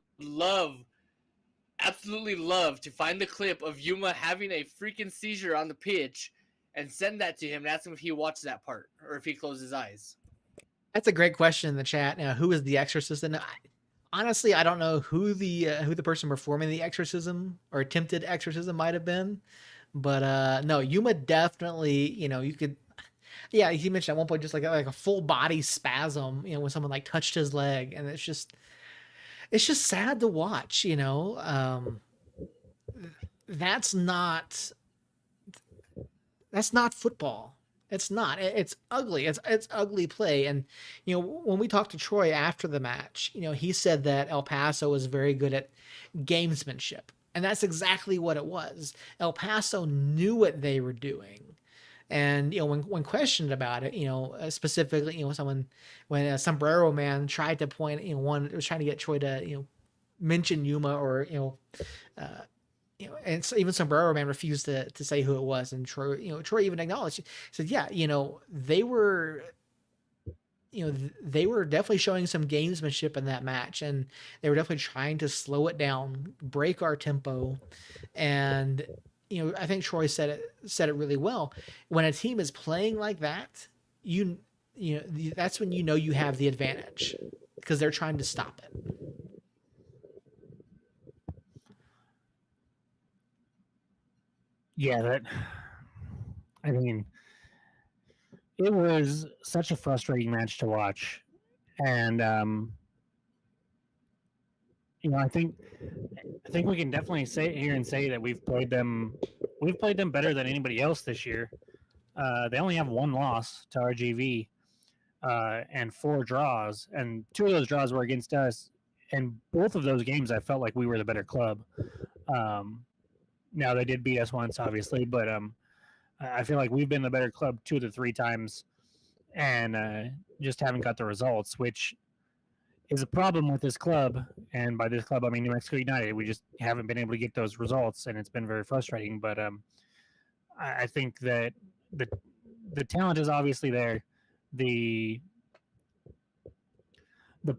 S3: absolutely love to find the clip of Yuma having a freaking seizure on the pitch and send that to him and ask him if he watched that part or if he closed his eyes.
S2: That's a great question in the chat. Now, who is the exorcist? And honestly, I don't know who the person performing the exorcism or attempted exorcism might have been, but no, Yuma definitely. You could. Yeah, he mentioned at one point just like a full body spasm. When someone like touched his leg, and it's just sad to watch. That's not football. It's not. It's ugly. It's ugly play. And when we talked to Troy after the match, he said that El Paso was very good at gamesmanship, and that's exactly what it was. El Paso knew what they were doing, and when questioned about it, specifically, when a Sombrero Man tried to point, one was trying to get Troy to mention Yuma or and so even Sombrero Man refused to say who it was, and Troy even acknowledged. He said, "Yeah, they were definitely showing some gamesmanship in that match, and they were definitely trying to slow it down, break our tempo, and I think Troy said it really well. When a team is playing like that, that's when you have the advantage because they're trying to stop it."
S1: Yeah, I mean, it was such a frustrating match to watch, and I think we can definitely say it here and say that we've played them better than anybody else this year. They only have one loss to RGV and 4 draws, and 2 of those draws were against us. And both of those games, I felt like we were the better club. Now they did beat us once, obviously, but I feel like we've been the better club 2 of the 3 times, and just haven't got the results, which is a problem with this club. And by this club, I mean New Mexico United. We just haven't been able to get those results, and it's been very frustrating. But I think that the talent is obviously there. The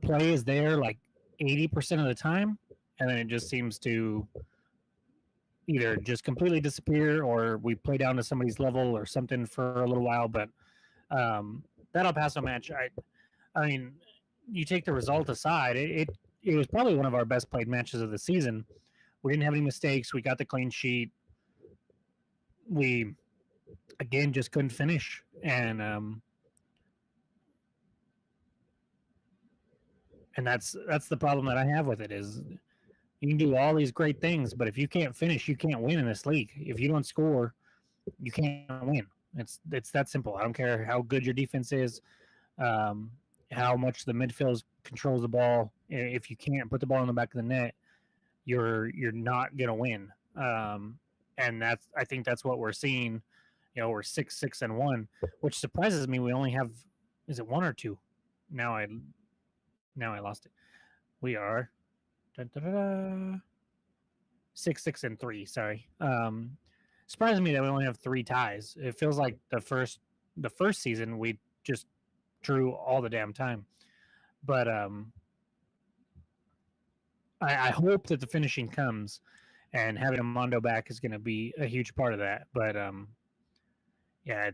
S1: play is there like 80% of the time, and then it just seems to either just completely disappear, or we play down to somebody's level or something for a little while. But that El Paso match, I mean, you take the result aside, it was probably one of our best played matches of the season. We didn't have any mistakes. We got the clean sheet. We again just couldn't finish, and that's the problem that I have with it. Is you can do all these great things, but if you can't finish, you can't win in this league. If you don't score, you can't win. It's that simple. I don't care how good your defense is, how much the midfield controls the ball. If you can't put the ball in the back of the net, you're not gonna win. And I think that's what we're seeing. You know, we're 6-6-1, which surprises me. We only have, is it 1 or 2? Now I lost it. We are 6-6-3. Sorry. Surprises me that we only have 3 ties. It feels like the first season we just drew all the damn time. But I hope that the finishing comes, and having Amando back is going to be a huge part of that. But yeah,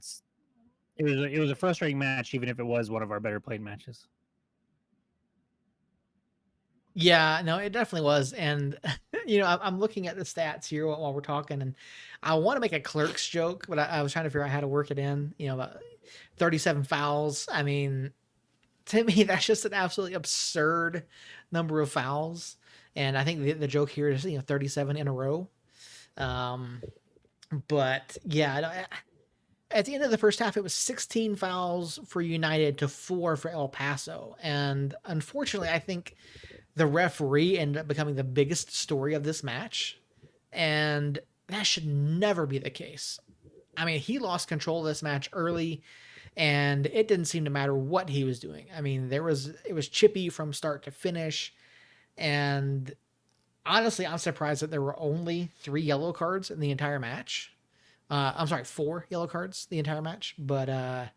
S1: it was a frustrating match, even if it was one of our better played matches.
S2: Yeah, no, it definitely was. And, you know, I'm looking at the stats here while we're talking, and I want to make a Clerks joke, but I was trying to figure out how to work it in. You know, about 37 fouls. I mean, to me, that's just an absolutely absurd number of fouls. And I think the joke here is, 37 in a row. But yeah, at the end of the first half, it was 16 fouls for United to 4 for El Paso. And unfortunately, I think the referee ended up becoming the biggest story of this match. And that should never be the case. I mean, he lost control of this match early, and it didn't seem to matter what he was doing. I mean, it was chippy from start to finish. And honestly, I'm surprised that there were only 3 yellow cards in the entire match. I'm sorry, 4 yellow cards the entire match. But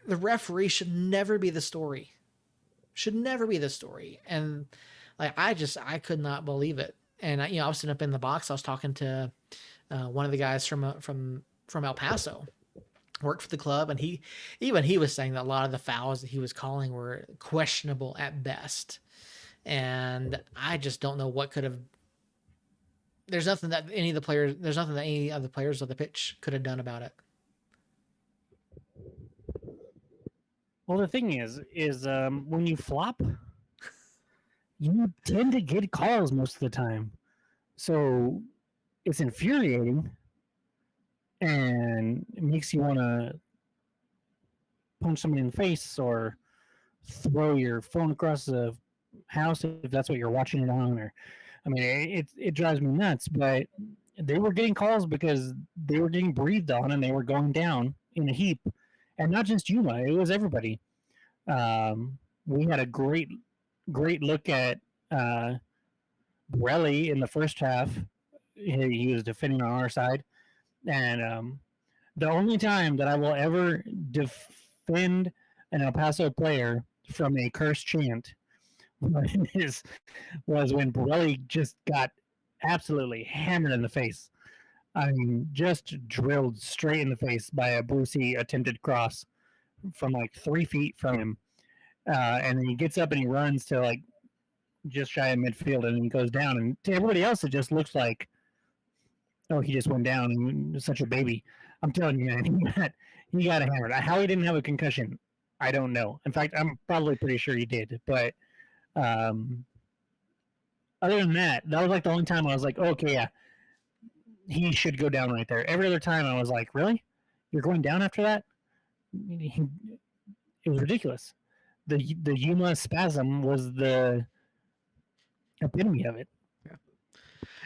S2: the referee should never be the story. Should never be the story. And like, I could not believe it. And I was sitting up in the box. I was talking to one of the guys from El Paso, worked for the club, and he was saying that a lot of the fouls that he was calling were questionable at best. And I just don't know what could have. There's nothing that any of the players of the pitch could have done about it.
S1: Well, the thing is when you flop, you tend to get calls most of the time. So it's infuriating, and it makes you want to punch somebody in the face or throw your phone across the house if that's what you're watching it on. Or, I mean, it drives me nuts. But they were getting calls because they were getting breathed on, and they were going down in a heap. And not just Yuma, it was everybody. We had a great look at Borelli in the first half. He was defending on our side. And the only time that I will ever defend an El Paso player from a curse chant was when Borelli just got absolutely hammered in the face. I mean, just drilled straight in the face by a Brucey attempted cross from like 3 feet from him. And then he gets up and he runs to like just shy of midfield, and he goes down. And to everybody else, it just looks like, oh, he just went down and was such a baby. I'm telling you, man, he got hammered. How he didn't have a concussion, I don't know. In fact, I'm probably pretty sure he did. But other than that, that was like the only time I was like, okay, yeah, he should go down right there. Every other time, I was like, really? You're going down after that? It was ridiculous. The Yuma spasm was the epitome of it.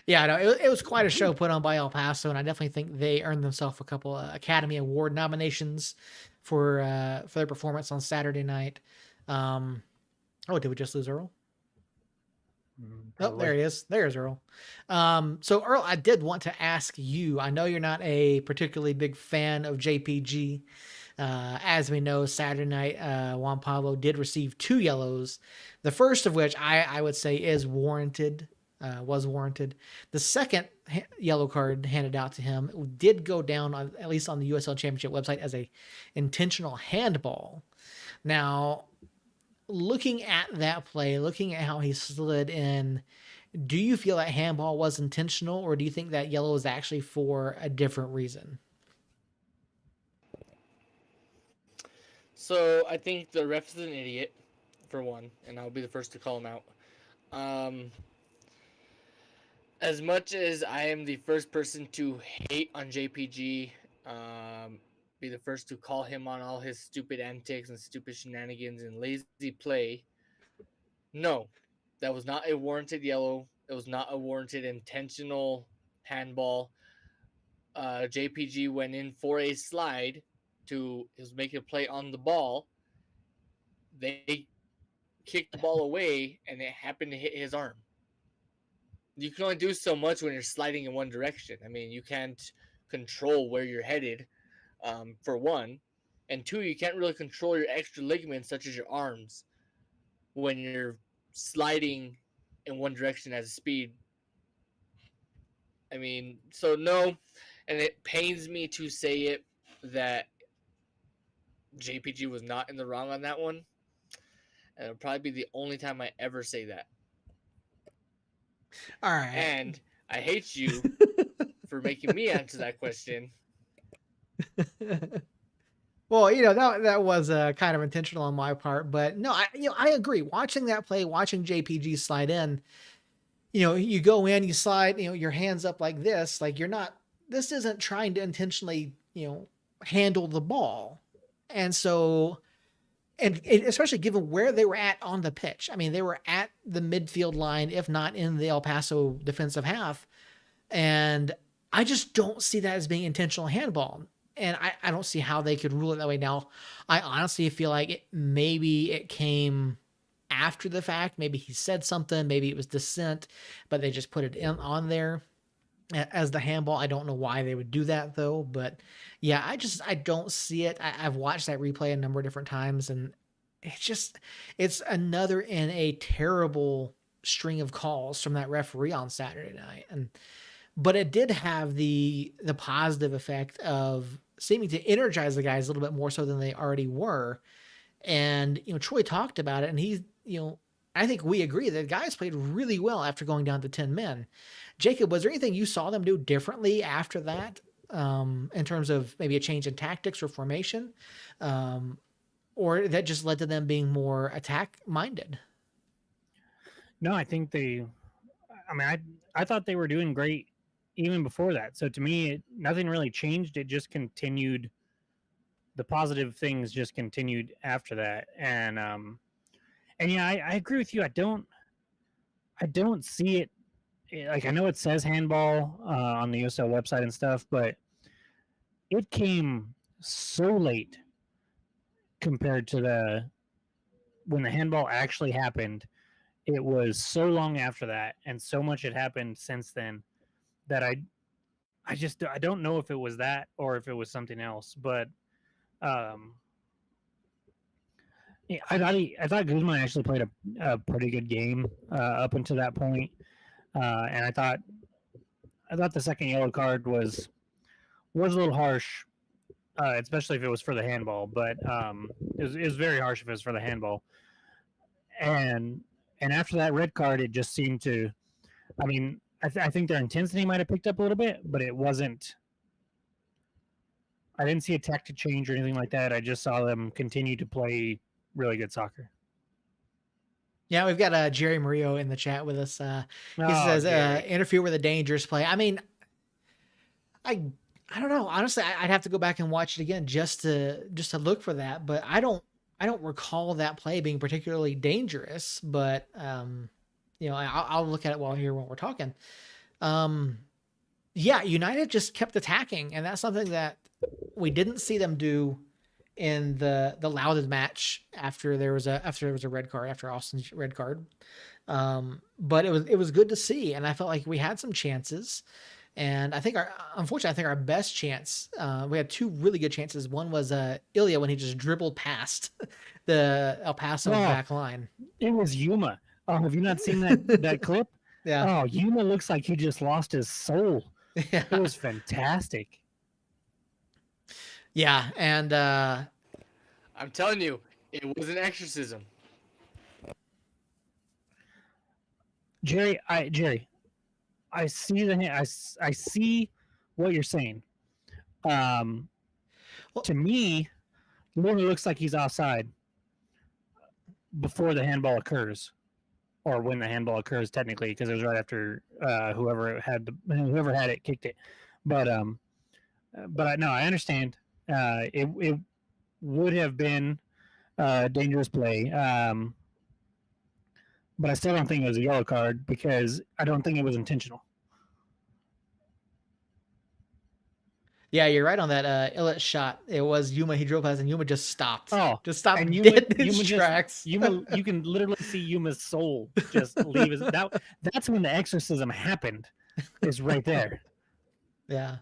S2: Yeah, no, it was quite a show put on by El Paso, and I definitely think they earned themselves a couple Academy Award nominations for their performance on Saturday night. Did we just lose Earl? Oh, there he is. There's Earl. So Earl, I did want to ask you. I know you're not a particularly big fan of JPG. As we know, Saturday night, Juan Pablo did receive 2 yellows. The first of which I would say is warranted. Was warranted. The second yellow card handed out to him did go down, at least on the USL Championship website, as a intentional handball. Now, looking at that play, looking at how he slid in, do you feel that handball was intentional, or do you think that yellow is actually for a different reason?
S3: So I think the ref is an idiot, for one, and I'll be the first to call him out. As much as I am the first person to hate on JPG, be the first to call him on all his stupid antics and stupid shenanigans and lazy play, no, that was not a warranted yellow. It was not a warranted intentional handball. JPG went in for a slide he was making a play on the ball. They kicked the ball away, and it happened to hit his arm. You can only do so much when you're sliding in one direction. I mean, you can't control where you're headed, for one. And two, you can't really control your extra ligaments, such as your arms, when you're sliding in one direction at a speed. I mean, so no, and it pains me to say it that JPG was not in the wrong on that one. And it'll probably be the only time I ever say that.
S2: All right.
S3: And I hate you for making me answer that question.
S2: Well, that was kind of intentional on my part, but no, I agree. Watching that play, watching JPG slide in, you go in, you slide, your hands up like this, like this isn't trying to intentionally, handle the ball. And so, and especially given where they were at on the pitch. I mean, they were at the midfield line, if not in the El Paso defensive half. And I just don't see that as being intentional handball. And I don't see how they could rule it that way. Now, I honestly feel like maybe it came after the fact. Maybe he said something. Maybe it was dissent, but they just put it on there as the handball. I don't know why they would do that, though. But yeah, I don't see it. I've watched that replay a number of different times, and it's another in a terrible string of calls from that referee on Saturday night. But it did have the positive effect of seeming to energize the guys a little bit more so than they already were. And, Troy talked about it, and he's, I think we agree that guys played really well after going down to 10 men. Jacob, was there anything you saw them do differently after that, in terms of maybe a change in tactics or formation, or that just led to them being more attack-minded?
S1: No, I think I thought they were doing great even before that. So to me, nothing really changed. It just continued. The positive things just continued after that. And yeah, I agree with you. I don't see it. Like, I know it says handball on the USL website and stuff, but it came so late compared to when the handball actually happened. It was so long after that, and so much had happened since then that I don't know if it was that or if it was something else. But yeah, I thought Guzman actually played a pretty good game up until that point, and I thought the second yellow card was a little harsh, especially if it was for the handball. But it was very harsh if it was for the handball. And after that red card, it just seemed to. I mean, I think their intensity might have picked up a little bit, but it wasn't. I didn't see a tactic change or anything like that. I just saw them continue to play really good soccer.
S2: Yeah, we've got Jerry Murillo in the chat with us. He says, interfere with a dangerous play. I mean, I don't know. Honestly, I'd have to go back and watch it again just to look for that. But I don't recall that play being particularly dangerous. But I'll look at it while we're talking. Yeah, United just kept attacking, and that's something that we didn't see them do in the Loudon match after there was a red card, after Austin's red card. But it was good to see, and I felt like we had some chances. And unfortunately, I think our best chance, we had two really good chances. One was Ilya when he just dribbled past the El Paso back line.
S1: It was Yuma. Oh, have you not seen that clip?
S2: Yeah.
S1: Oh, Yuma looks like he just lost his soul. Yeah. It was fantastic.
S2: Yeah, and
S3: I'm telling you, it was an exorcism.
S1: Jerry, I see what you're saying. To me, Luna looks like he's offside before the handball occurs, or when the handball occurs, technically, because it was right after whoever had it kicked it. But I understand. It would have been dangerous play. But I still don't think it was a yellow card because I don't think it was intentional.
S2: Yeah, you're right on that Illet shot. It was Yuma. He drove past and Yuma just stopped.
S1: Oh,
S2: just stopped
S1: and
S2: dead in his tracks.
S1: Yuma, you can literally see Yuma's soul just leave. That's when the exorcism happened. Is right there.
S2: Yeah.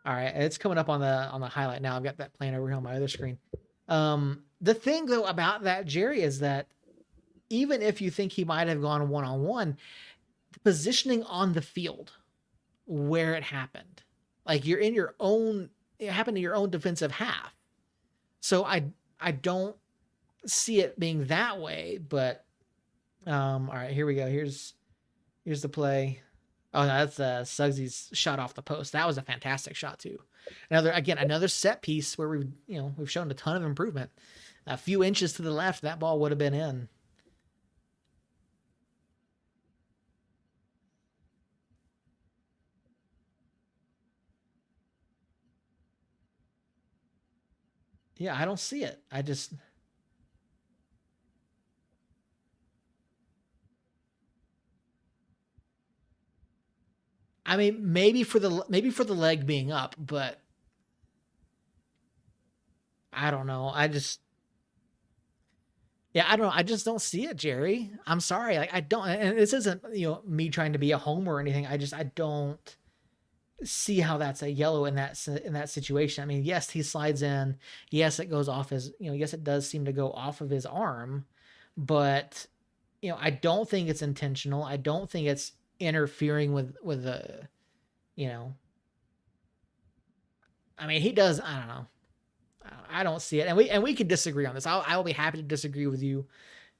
S2: All right, it's coming up on the highlight now. I've got that playing over here on my other screen. The thing though about that, Jerry, is that even if you think he might have gone one-on-one, the positioning on the field where it happened, like it happened in your own defensive half. So I don't see it being that way, but all right, here we go. Here's the play. Oh, no, that's Suggsy's shot off the post. That was a fantastic shot too. Another set piece where we've shown a ton of improvement. A few inches to the left, that ball would have been in. Yeah, I don't see it. I mean, maybe for the leg being up, but I don't know. I don't know. I just don't see it, Jerry. I'm sorry. Like I don't, and this isn't, me trying to be a homer or anything. I don't see how that's a yellow in that situation. I mean, yes, he slides in. Yes, it goes off his, yes, it does seem to go off of his arm, but I don't think it's intentional. I don't think it's interfering with the, I mean, he does. I don't know. I don't see it, and we can disagree on this. I will be happy to disagree with you,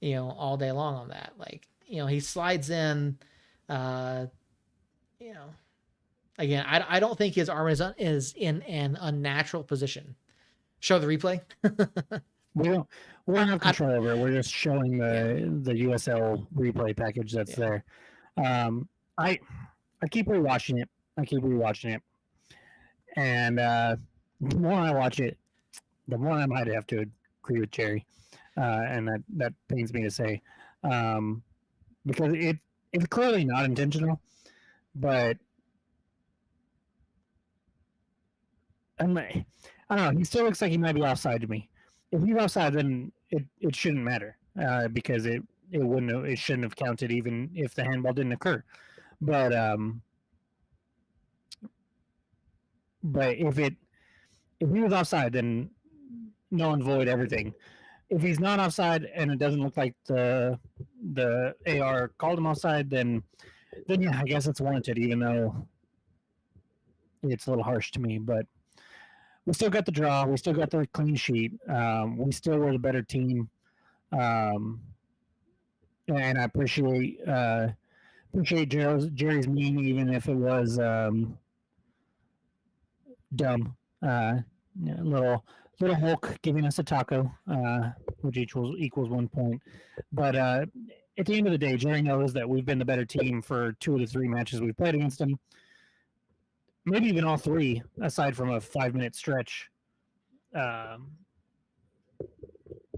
S2: all day long on that. Like, he slides in, again, I don't think his arm is in an unnatural position. Show the replay.
S1: We don't have control over it. We're just showing the USL replay package that's there. I keep rewatching it. And the more I watch it, the more I might have to agree with Jerry. And that pains me to say. Because it's clearly not intentional, but I don't know. He still looks like he might be offside to me. If he's offside, then it shouldn't matter because it shouldn't have counted even if the handball didn't occur. But if he was offside, then null and void everything. If he's not offside and it doesn't look like the AR called him offside, then yeah, I guess it's warranted, even though it's a little harsh to me. But we still got the draw. We still got the clean sheet. We still were the better team. And I appreciate Jerry's meme, even if it was dumb. Little Hulk giving us a taco, which equals 1 point. But at the end of the day, Jerry knows that we've been the better team for 2 of the 3 matches we've played against him. maybe even all three, aside from a 5-minute stretch um,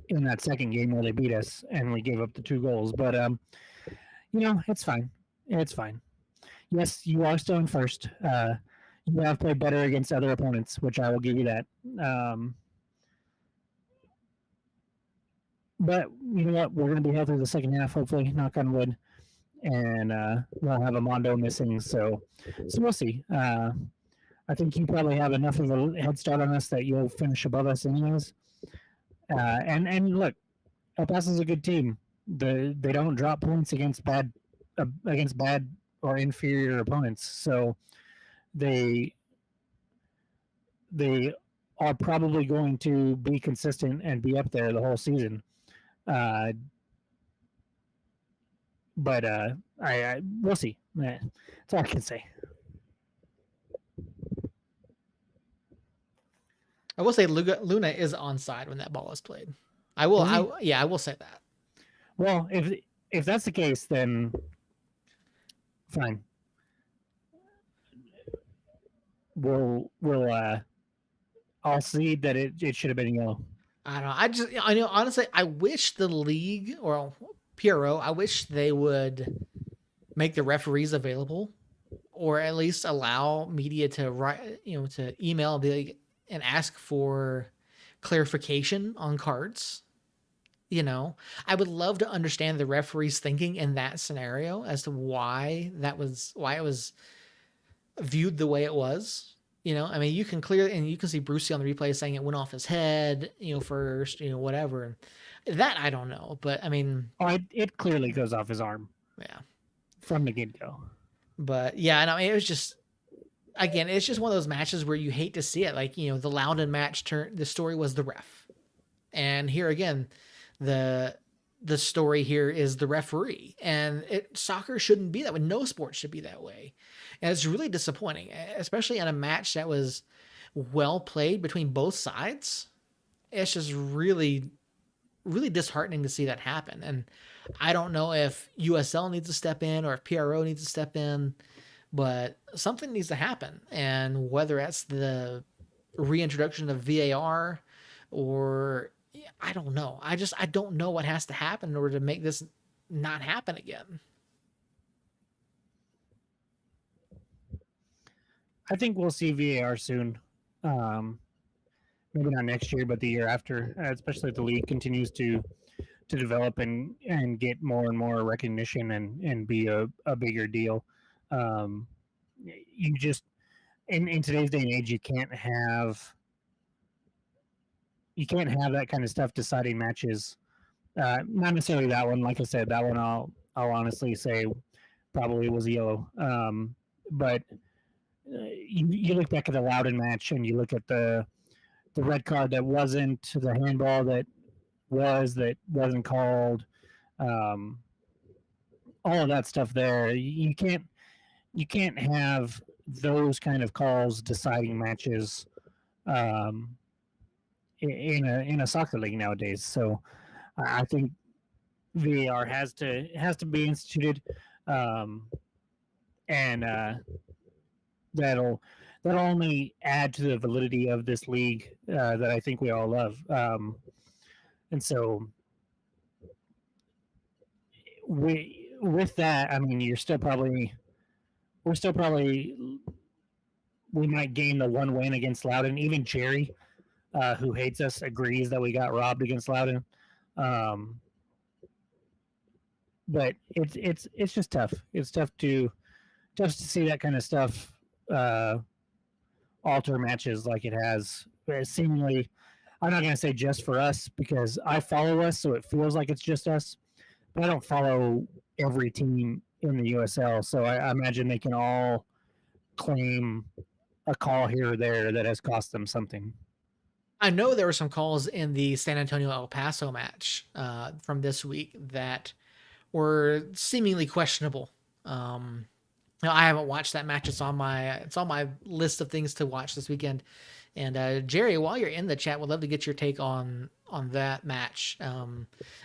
S1: in that second game where they beat us and we gave up the 2 goals. But it's fine. It's fine. Yes, you are still in first. You have played better against other opponents, which I will give you that. But you know what? We're going to be healthy the second half, hopefully, knock on wood. And we'll have a Mondo missing. So we'll see. I think you probably have enough of a head start on us that you'll finish above us anyways. And look, El Paso's a good team. They don't drop points against bad or inferior opponents. So they are probably going to be consistent and be up there the whole season. But I we'll see. That's all I can say.
S2: I will say Luna is onside when that ball is played. I will say that.
S1: Well, if that's the case, then fine. I'll see that it should have been yellow.
S2: I don't know. I know honestly, I wish the league or PRO, I wish they would make the referees available, or at least allow media to write, to email and ask for clarification on cards. I would love to understand the referee's thinking in that scenario as to why it was viewed the way it was. I mean, you can see Brucey on the replay saying it went off his head, first, whatever. That I don't know, but I mean,
S1: it clearly goes off his arm.
S2: Yeah,
S1: from the get go.
S2: But yeah, and I mean, it was just, again, it's just one of those matches where you hate to see it. Like, the Loudon match the story was the ref, and here again, the story here is the referee, and soccer shouldn't be that way. No sport should be that way. And it's really disappointing, especially in a match that was well played between both sides. It's just really, really disheartening to see that happen. And I don't know if USL needs to step in or if PRO needs to step in, but something needs to happen. And whether that's the reintroduction of VAR or I don't know. I don't know what has to happen in order to make this not happen again.
S1: I think we'll see VAR soon. Maybe not next year, but the year after, especially if the league continues to develop and get more and more recognition and be a bigger deal. You just in today's day and age, you can't have that kind of stuff deciding matches. Not necessarily that one. Like I said, that one I'll honestly say probably was yellow. But you look back at the Loudon match and you look at the red card that wasn't, the handball that wasn't called, all of that stuff there. You can't have those kind of calls deciding matches in a soccer league nowadays. So I think VAR has to be instituted, and that'll only add to the validity of this league that I think we all love. And so with that, I mean, we might gain the one win against Loudon. Even Jerry, who hates us, agrees that we got robbed against Loudon. But it's just tough. It's tough to see that kind of stuff alter matches like it has seemingly. I'm not going to say just for us because I follow us, so it feels like it's just us. But I don't follow every team in the USL, so I imagine they can all claim a call here or there that has cost them something.
S2: I know there were some calls in the San Antonio El Paso match from this week that were seemingly questionable. I haven't watched that match. It's on my list of things to watch this weekend. And Jerry, while you're in the chat, would love to get your take on that match.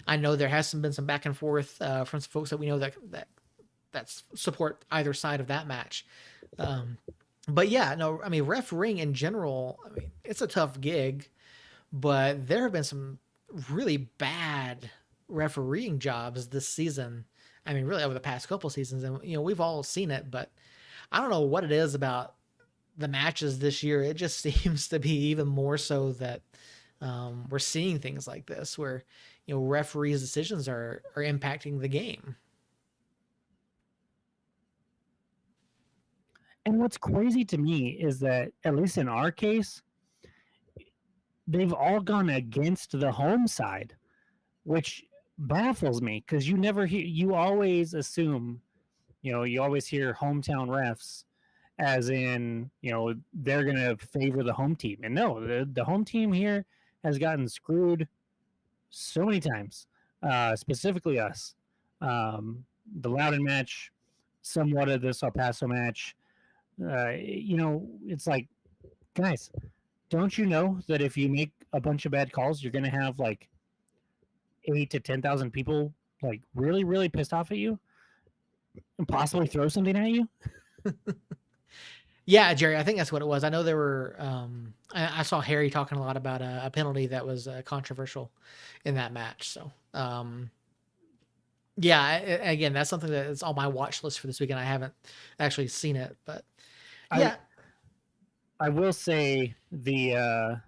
S2: I know there has been some back and forth from some folks that we know that support either side of that match. But yeah, no, I mean, refereeing in general, I mean, it's a tough gig, but there have been some really bad refereeing jobs this season. I mean, really over the past couple seasons, and we've all seen it. But I don't know what it is about the matches this year. It just seems to be even more so that we're seeing things like this, where referees' decisions are impacting the game.
S1: And what's crazy to me is that, at least in our case, they've all gone against the home side, which baffles me because you always assume, you always hear hometown refs as in, they're going to favor the home team. And no, the home team here has gotten screwed so many times, specifically us. The Loudon match, somewhat of this El Paso match. It's like, guys, don't you know that if you make a bunch of bad calls, you're going to have like 8 to 10,000 people like really, really pissed off at you and possibly throw something at you?
S2: Yeah, Jerry, I think that's what it was. I know there were. I saw Harry talking a lot about a penalty that was controversial in that match. So, yeah, again, that's something that is on my watch list for this weekend. I haven't actually seen it, but yeah,
S1: I will say the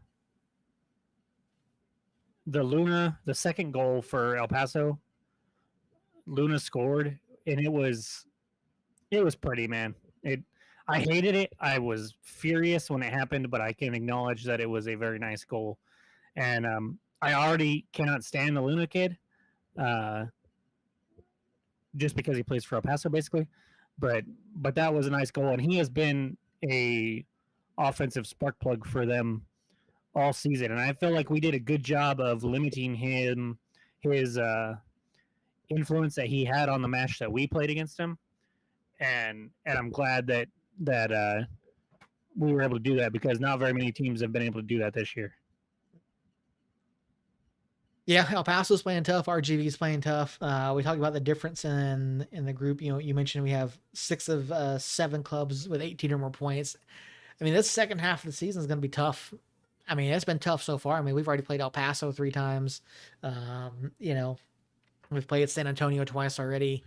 S1: Luna, the second goal for El Paso, Luna scored, and it was pretty, man. I hated it. I was furious when it happened, but I can acknowledge that it was a very nice goal. And I already cannot stand the Luna kid, just because he plays for El Paso, basically. But that was a nice goal, and he has been a offensive spark plug for them all season. And I feel like we did a good job of limiting his influence that he had on the match that we played against him. And I'm glad that we were able to do that, because not very many teams have been able to do that this year.
S2: Yeah, El Paso's playing tough. RGV's playing tough. We talked about the difference in the group. You mentioned we have 6 of 7 clubs with 18 or more points. I mean, this second half of the season is going to be tough. I mean, it's been tough so far. I mean, we've already played El Paso 3 times. We've played San Antonio twice already.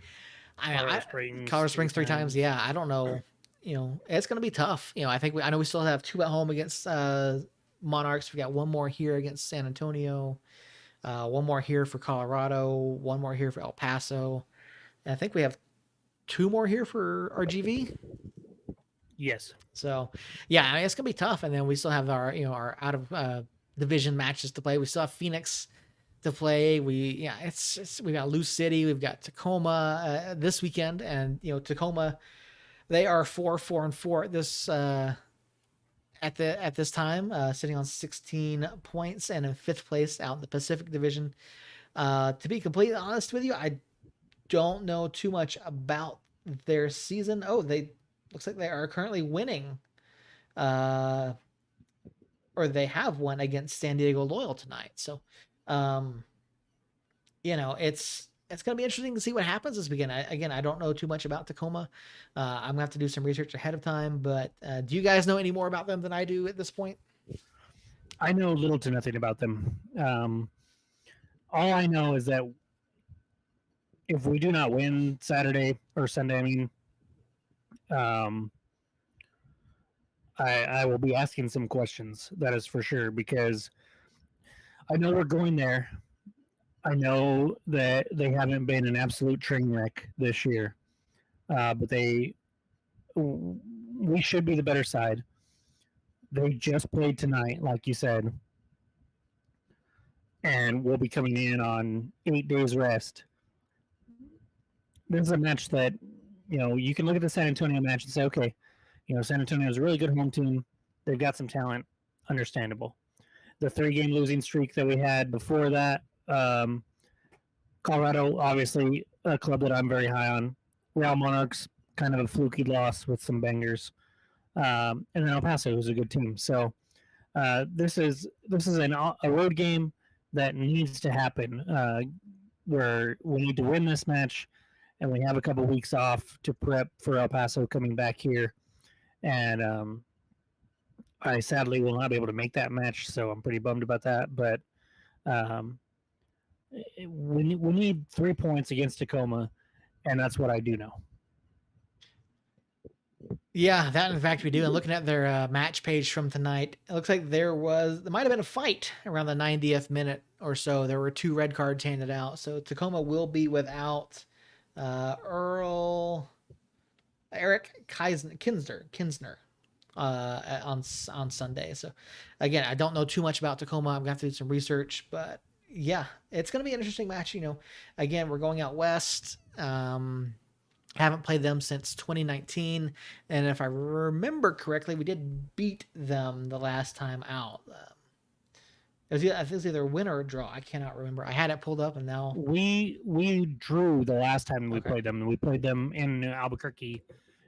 S2: Colorado Springs 3 times. Yeah, I don't know. It's going to be tough. I know we still have 2 at home against Monarchs. We got 1 more here against San Antonio. 1 more here for Colorado. 1 more here for El Paso. And I think we have 2 more here for RGV.
S1: Yes.
S2: So, yeah, I mean, it's gonna be tough. And then we still have our out of division matches to play. We still have Phoenix to play. We got Lou City. We've got Tacoma this weekend, and Tacoma, they are 4-4-4 at this at this time, sitting on 16 points and in 5th place out in the Pacific Division. To be completely honest with you, I don't know too much about their season. Oh, looks like they are currently winning, or they have won against San Diego Loyal tonight. So, it's going to be interesting to see what happens this weekend. I don't know too much about Tacoma. I'm going to have to do some research ahead of time, but do you guys know any more about them than I do at this point?
S1: I know little to nothing about them. All I know is that if we do not win Saturday or Sunday, I will be asking some questions. That is for sure, because I know we're going there. I know that they haven't been an absolute train wreck this year, but we should be the better side. They just played tonight, like you said, and we'll be coming in on 8 days rest. This is a match that, you can look at the San Antonio match and say, okay, San Antonio is a really good home team. They've got some talent. Understandable. The 3-game losing streak that we had before that, Colorado, obviously a club that I'm very high on. Real Monarchs, kind of a fluky loss with some bangers. And then El Paso, who's a good team. So this is a road game that needs to happen, where we need to win this match, and we have a couple weeks off to prep for El Paso coming back here. and I sadly will not be able to make that match, so I'm pretty bummed about that. But um, we need 3 points against Tacoma, and that's what I do know.
S2: Yeah, that in fact we do. And looking at their match page from tonight, it looks like there might have been a fight around the 90th minute or so. There were 2 red cards handed out. So Tacoma will be without Eric Kinsner on Sunday. So again, I don't know too much about Tacoma. I'm going to have to do some research, but yeah, it's going to be an interesting match. Again, we're going out west. Haven't played them since 2019, and if I remember correctly, we did beat them the last time out. I think it was either a win or a draw. I cannot remember. I had it pulled up, and now
S1: we drew the last time we played them. We played them in Albuquerque,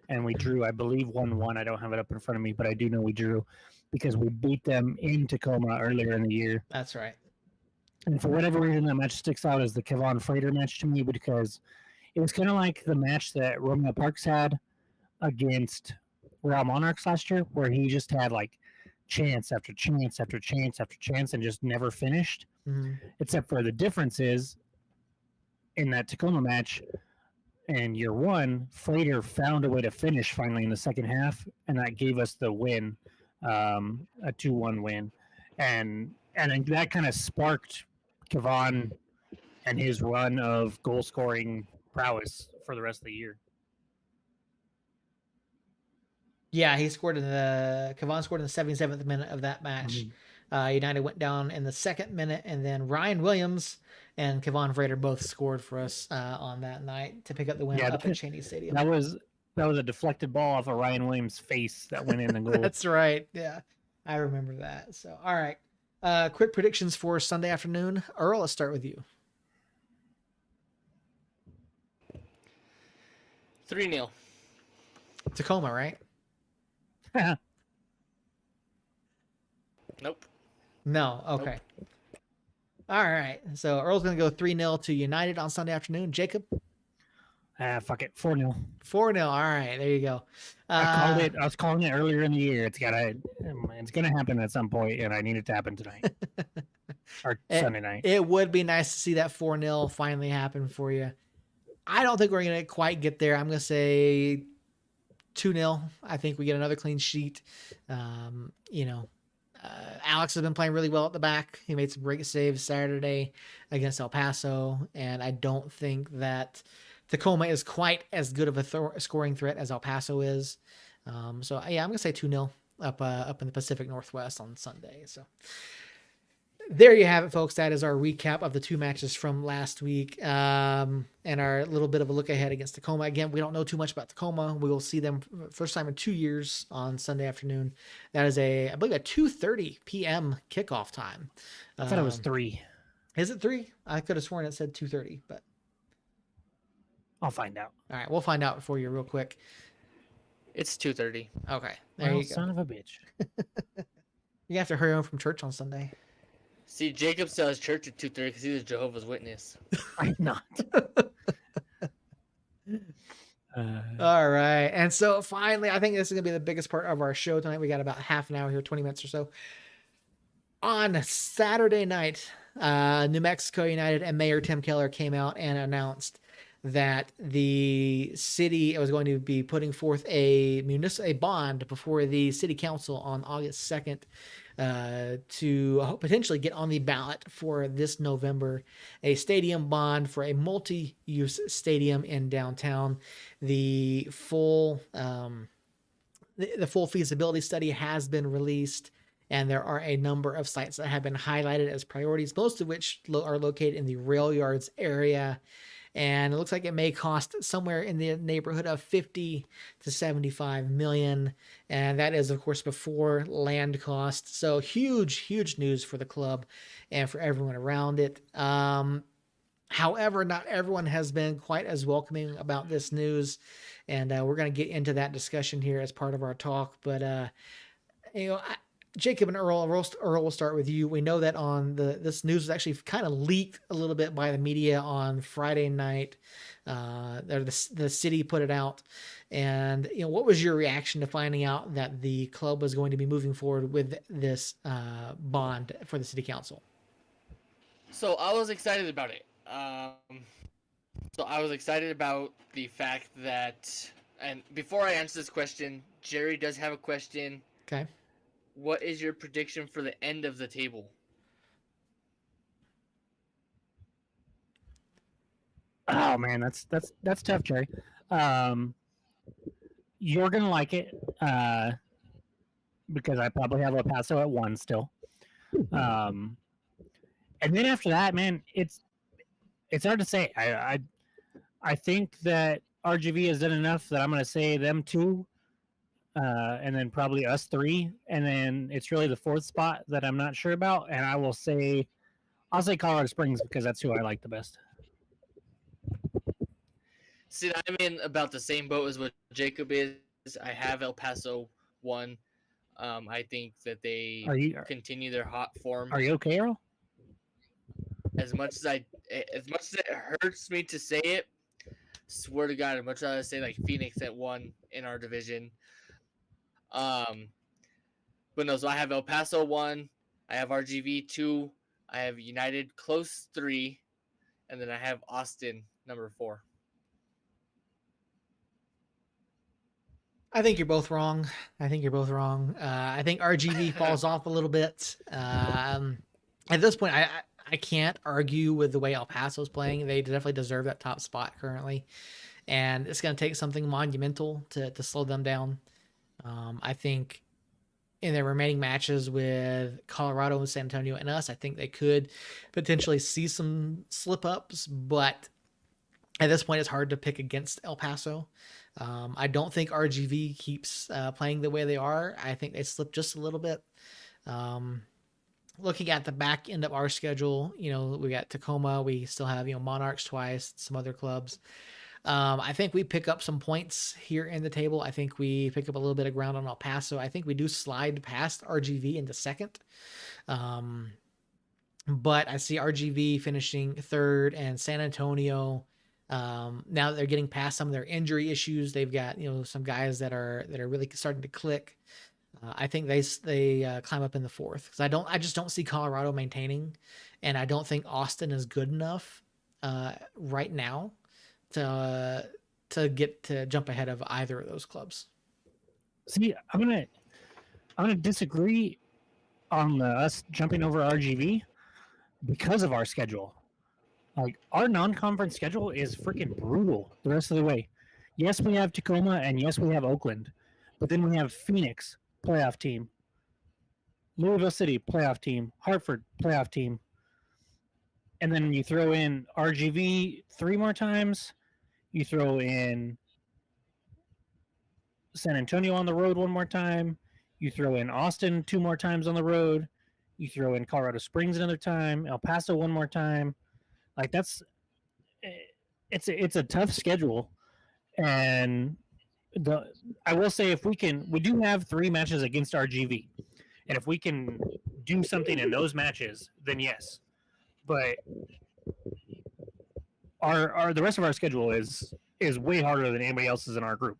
S1: and we drew. I believe 1-1. I don't have it up in front of me, but I do know we drew because we beat them in Tacoma earlier in the year.
S2: That's right. And
S1: for whatever reason, that match sticks out as the Kevon Frater match to me because it was kind of like the match that Romeo Parks had against Real Monarchs last year, where he just had like chance after chance after chance after chance and just never finished.
S2: Mm-hmm.
S1: Except for the difference is in that Tacoma match in year 1, Frater found a way to finish finally in the second half, and that gave us the win, a 2-1 win. And that kind of sparked Kevon and his run of goal scoring prowess for the rest of the year.
S2: Yeah, Kevon scored in the 77th minute of that match. Mm-hmm. United went down in the 2nd minute, and then Ryan Williams and Kevon Frater both scored for us on that night to pick up the win up at Cheney Stadium.
S1: That was a deflected ball off of Ryan Williams' face that went in the goal.
S2: That's right. Yeah, I remember that. So, all right. Quick predictions for Sunday afternoon. Earl, let's start with you.
S3: 3-0.
S2: Tacoma, right?
S3: Nope.
S2: No. Okay. Nope. All right. So Earl's going to go 3-0 to United on Sunday afternoon. Jacob?
S1: Fuck it. 4-0.
S2: 4-0. All right. There you go.
S1: I was calling it earlier in the year. It's going to happen at some point, and I need it to happen tonight. Or Sunday night.
S2: It would be nice to see that 4-0 finally happen for you. I don't think we're going to quite get there. I'm going to say 2-0. I think we get another clean sheet. Alex has been playing really well at the back. He made some great saves Saturday against El Paso, and I don't think that Tacoma is quite as good of a scoring threat as El Paso is. I'm going to say 2-0 up in the Pacific Northwest on Sunday. So there you have it, folks. That is our recap of the 2 matches from last week, and our little bit of a look ahead against Tacoma. Again, we don't know too much about Tacoma. We will see them first time in 2 years on Sunday afternoon. That is I believe a 2:30 p.m. kickoff time.
S1: I thought it was 3.
S2: Is it 3? I could have sworn it said 2:30, but
S1: I'll find out.
S2: All right, we'll find out for you real quick.
S3: It's 2:30.
S2: Okay, there you go.
S1: Son of a bitch.
S2: You have to hurry home from church on Sunday.
S3: See, Jacob still has church at 2:30 because he's a Jehovah's Witness.
S1: I'm not.
S2: All right. And so finally, I think this is going to be the biggest part of our show tonight. We got about half an hour here, 20 minutes or so. On Saturday night, New Mexico United and Mayor Tim Keller came out and announced that the city was going to be putting forth a bond before the city council on August 2nd to potentially get on the ballot for this November, a stadium bond for a multi-use stadium in downtown. The full feasibility study has been released, and there are a number of sites that have been highlighted as priorities, most of which are located in the rail yards area. And it looks like it may cost somewhere in the neighborhood of 50 to 75 million. And that is, of course, before land costs. So huge news for the club and for everyone around it. However, not everyone has been quite as welcoming about this news. And we're going to get into that discussion here as part of our talk. But, Jacob and Earl, we'll start with you. We know that on this news was actually kind of leaked a little bit by the media on Friday night. The city put it out, and what was your reaction to finding out that the club was going to be moving forward with this bond for the city council?
S3: So I was excited about it. So I was excited about the fact that, and before I answer this question, Jerry does have a question.
S2: Okay.
S3: What is your prediction for the end of the table?
S1: Oh man, that's tough, Jerry. You're gonna like it because I probably have El Paso at 1 still. And then after that, man, it's hard to say. I think that RGV has done enough that I'm going to say them 2, and then probably us 3, and then it's really the 4th spot that I'm not sure about. And I'll say Colorado Springs because that's who I like the best.
S3: See, I'm in about the same boat as what Jacob is. I have El Paso 1. I think that they continue their hot form.
S1: Are you okay, Earl?
S3: As much as it hurts me to say it, swear to God, I'd much rather say like Phoenix at 1 in our division. But no, so I have El Paso 1, I have RGV 2, I have United close 3, and then I have Austin number 4.
S2: I think you're both wrong. I think RGV falls off a little bit. At this point, I can't argue with the way El Paso's playing. They definitely deserve that top spot currently. And it's going to take something monumental to slow them down. I think in their remaining matches with Colorado and San Antonio and us, I think they could potentially see some slip-ups. But at this point, it's hard to pick against El Paso. I don't think RGV keeps playing the way they are. I think they slipped just a little bit. Looking at the back end of our schedule, we got Tacoma. We still have, Monarchs twice, some other clubs. I think we pick up some points here in the table. I think we pick up a little bit of ground on El Paso. I think we do slide past RGV into second. But I see RGV finishing 3rd and San Antonio. Now that they're getting past some of their injury issues, they've got some guys that are really starting to click. I think they climb up in the 4th because I just don't see Colorado maintaining, and I don't think Austin is good enough right now to get to jump ahead of either of those clubs.
S1: See, I'm gonna disagree on us jumping over RGV because of our schedule. Like, our non-conference schedule is freaking brutal the rest of the way. Yes, we have Tacoma, and yes, we have Oakland. But then we have Phoenix, playoff team. Louisville City, playoff team. Hartford, playoff team. And then you throw in RGV 3 more times. You throw in San Antonio on the road 1 more time. You throw in Austin 2 more times on the road. You throw in Colorado Springs another time. El Paso 1 more time. Like, it's a tough schedule, and I will say we do have 3 matches against RGV, and if we can do something in those matches, then yes. But the rest of our schedule is way harder than anybody else's in our group.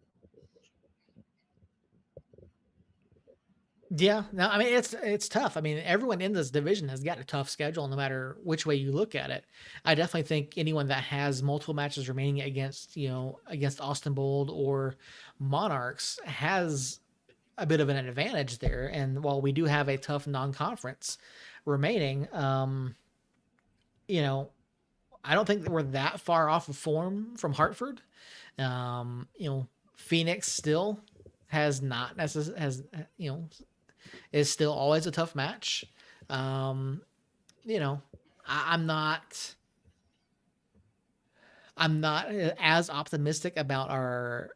S2: Yeah, no, I mean it's tough. I mean, everyone in this division has got a tough schedule, no matter which way you look at it. I definitely think anyone that has multiple matches remaining against Austin Bold or Monarchs has a bit of an advantage there. And while we do have a tough non-conference remaining, I don't think that we're that far off of form from Hartford. Phoenix still has not is still always a tough match. I'm not as optimistic about our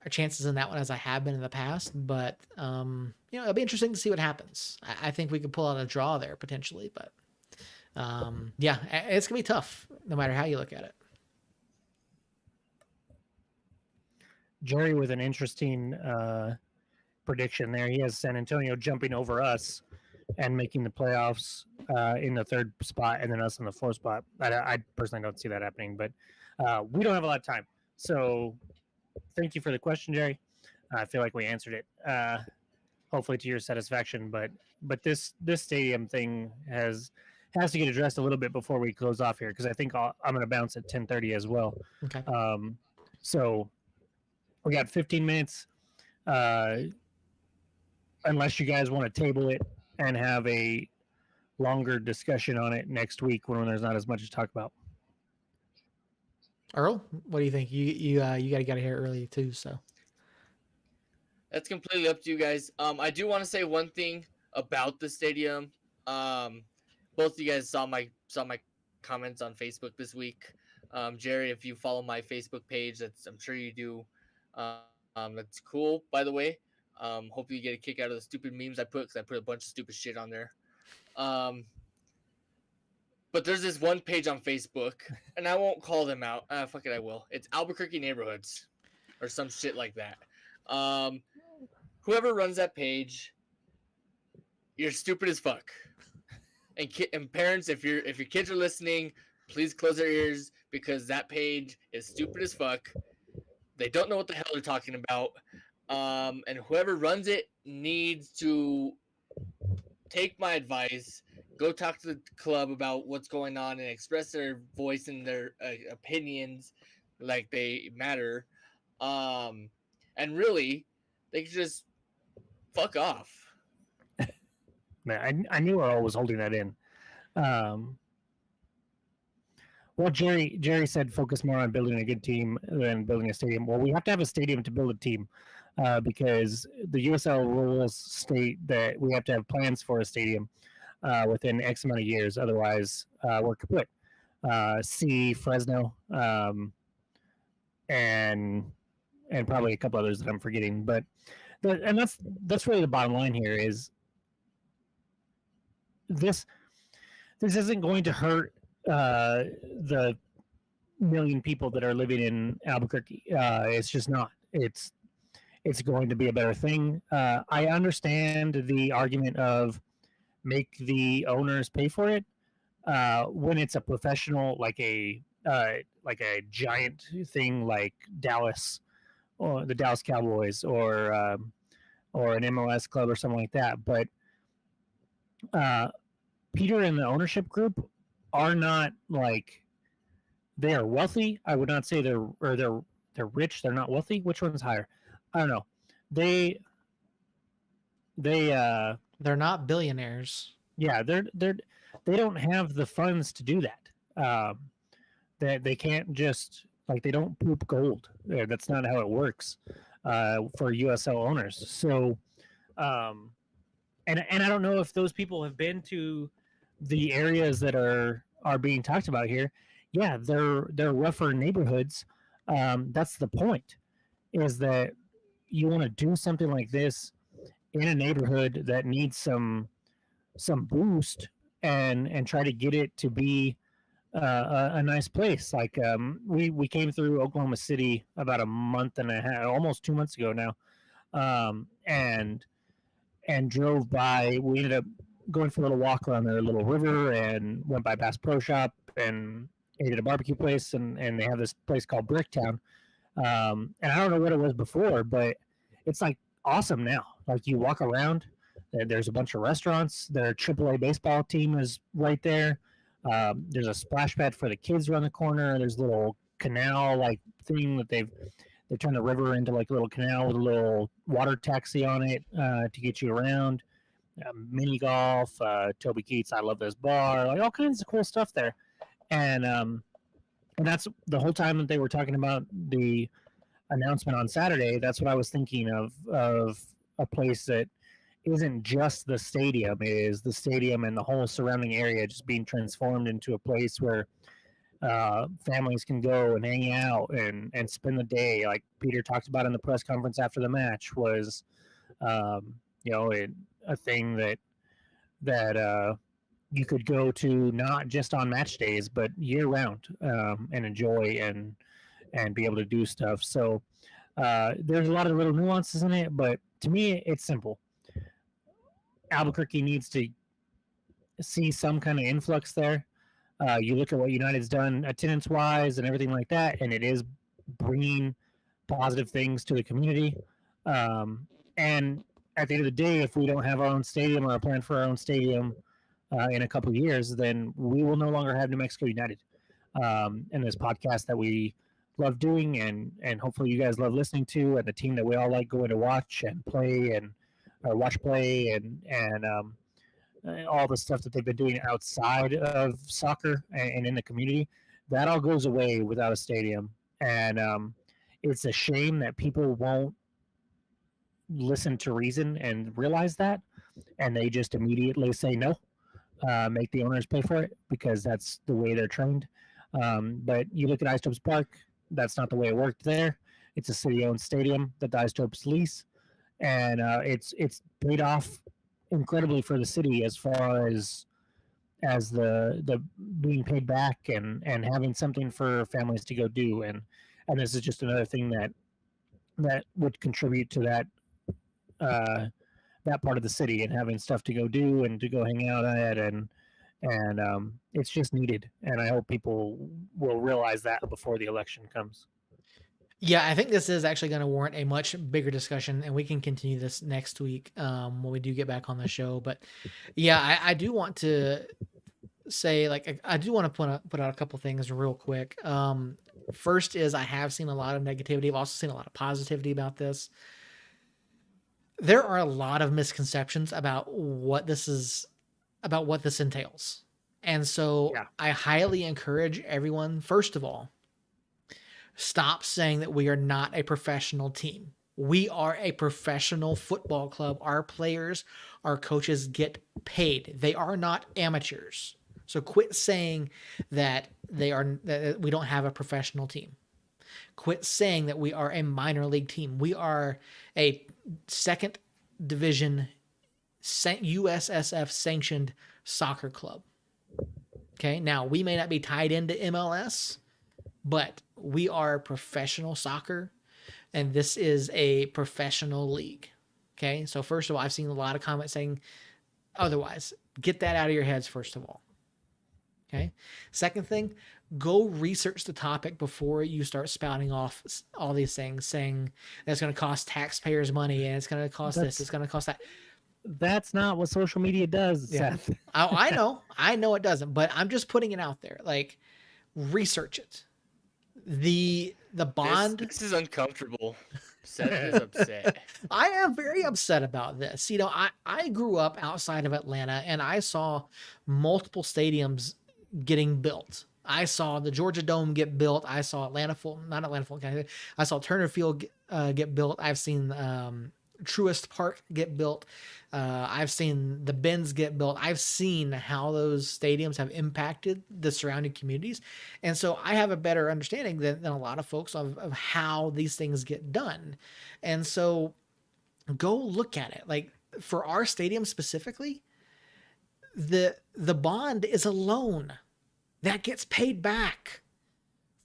S2: chances in that one as I have been in the past, but it'll be interesting to see what happens. I think we could pull out a draw there potentially, but it's gonna be tough no matter how you look at it.
S1: Jerry with an interesting prediction there. He has San Antonio jumping over us and making the playoffs in the third spot, and then us in the fourth spot. I personally don't see that happening, but we don't have a lot of time. So thank you for the question, Jerry. I feel like we answered it, hopefully to your satisfaction. But this stadium thing has to get addressed a little bit before we close off here, because I think I'm going to bounce at 10:30 as well.
S2: Okay.
S1: So we got 15 minutes. Unless you guys want to table it and have a longer discussion on it next week when there's not as much to talk about.
S2: Earl, what do you think? You got to get here early too, so.
S3: That's completely up to you guys. I do want to say one thing about the stadium. Both of you guys saw my comments on Facebook this week. Jerry, if you follow my Facebook page, I'm sure you do. That's cool, by the way. Hopefully you get a kick out of the stupid memes I put, because I put a bunch of stupid shit on there. But there's this one page on Facebook, and I won't call them out. Fuck it, I will. It's Albuquerque Neighborhoods, or some shit like that. Whoever runs that page, you're stupid as fuck. And parents, if your kids are listening, please close their ears, because that page is stupid as fuck. They don't know what the hell they're talking about. And whoever runs it needs to take my advice, go talk to the club about what's going on, and express their voice and their opinions like they matter. And really, they can just fuck off.
S1: Man, I knew Earl was holding that in. Well, Jerry said focus more on building a good team than building a stadium. Well, we have to have a stadium to build a team, because the USL rules state that we have to have plans for a stadium within X amount of years. Otherwise, we're kaput. See Fresno, and probably a couple others that I'm forgetting. But that's really the bottom line here is this isn't going to hurt the million people that are living in Albuquerque. It's just not. It's going to be a better thing. I understand the argument of make the owners pay for it when it's a professional, like a giant thing like Dallas or the Dallas Cowboys or an MLS club or something like that. But Peter and the ownership group are not like, they are wealthy. I would not say they're rich. They're not wealthy. Which one's higher? I don't know. They're
S2: not billionaires.
S1: Yeah, they don't have the funds to do that. They can't just, like, they don't poop gold. That's not how it works for USL owners. So, and I don't know if those people have been to the areas that are being talked about here. Yeah, they're rougher neighborhoods. That's the point, is that you want to do something like this in a neighborhood that needs some boost and try to get it to be a nice place. Like we came through Oklahoma City about a month and a half, almost 2 months ago now, and drove by. We ended up going for a little walk around their little river and went by Bass Pro Shop and ate at a barbecue place, and they have this place called Bricktown. And I don't know what it was before, but it's like awesome now. Like you walk around, there's a bunch of restaurants. Their AAA baseball team is right there. There's a splash pad for the kids around the corner. There's a little canal like thing that they turned the river into like a little canal with a little water taxi on it to get you around. Mini golf, Toby Keats, I Love This Bar, like all kinds of cool stuff there. And that's the whole time that they were talking about the announcement on Saturday. That's what I was thinking of a place that isn't just the stadium. It is the stadium and the whole surrounding area just being transformed into a place where families can go and hang out and spend the day. Like Peter talked about in the press conference after the match was, a thing that you could go to not just on match days, but year round, and enjoy and be able to do stuff. So there's a lot of little nuances in it, but to me, it's simple. Albuquerque needs to see some kind of influx there. You look at what United's done attendance-wise and everything like that, and it is bringing positive things to the community. And at the end of the day, if we don't have our own stadium or a plan for our own stadium in a couple of years, then we will no longer have New Mexico United. And this podcast that we love doing, and hopefully you guys love listening to, and the team that we all like going to watch and play and watch play and all the stuff that they've been doing outside of soccer and in the community, that all goes away without a stadium. And it's a shame that people won't listen to reason and realize that, and they just immediately say no, make the owners pay for it because that's the way they're trained. But you look at Isotopes Park, that's not the way it worked there. It's a city-owned stadium that the Isotopes lease, and it's paid off incredibly for the city as far as the being paid back and having something for families to go do, and this is just another thing that would contribute to that part of the city and having stuff to go do and to go hang out at, and it's just needed, and I hope people will realize that before the election comes.
S2: Yeah, I think this is actually going to warrant a much bigger discussion, and we can continue this next week when we do get back on the show. But yeah, I do want to say, like, I do want to put out a couple things real quick. First is I have seen a lot of negativity. I've also seen a lot of positivity about this. There are a lot of misconceptions about what this entails. And so I highly encourage everyone, first of all, stop saying that we are not a professional team. We are a professional football club. Our players, our coaches get paid. They are not amateurs. So quit saying that that we don't have a professional team. Quit saying that we are a minor league team. We are a second division USSF sanctioned soccer club. Okay. Now we may not be tied into MLS, but we are professional soccer, and this is a professional league. Okay. So first of all, I've seen a lot of comments saying otherwise. Get that out of your heads, first of all. Okay. Second thing, go research the topic before you start spouting off all these things, saying that's going to cost taxpayers money and it's going to cost this, it's going to cost that.
S1: That's not what social media does, Seth.
S2: I know it doesn't, but I'm just putting it out there. Like, research it. The bond.
S3: This is uncomfortable. Seth is upset.
S2: I am very upset about this. You know, I grew up outside of Atlanta, and I saw multiple stadiums getting built. I saw the Georgia Dome get built. I saw I saw Turner Field get built. I've seen Truist Park get built. I've seen the Benz get built. I've seen how those stadiums have impacted the surrounding communities. And so I have a better understanding than a lot of folks of how these things get done. And so go look at it. Like, for our stadium specifically, the bond is a loan that gets paid back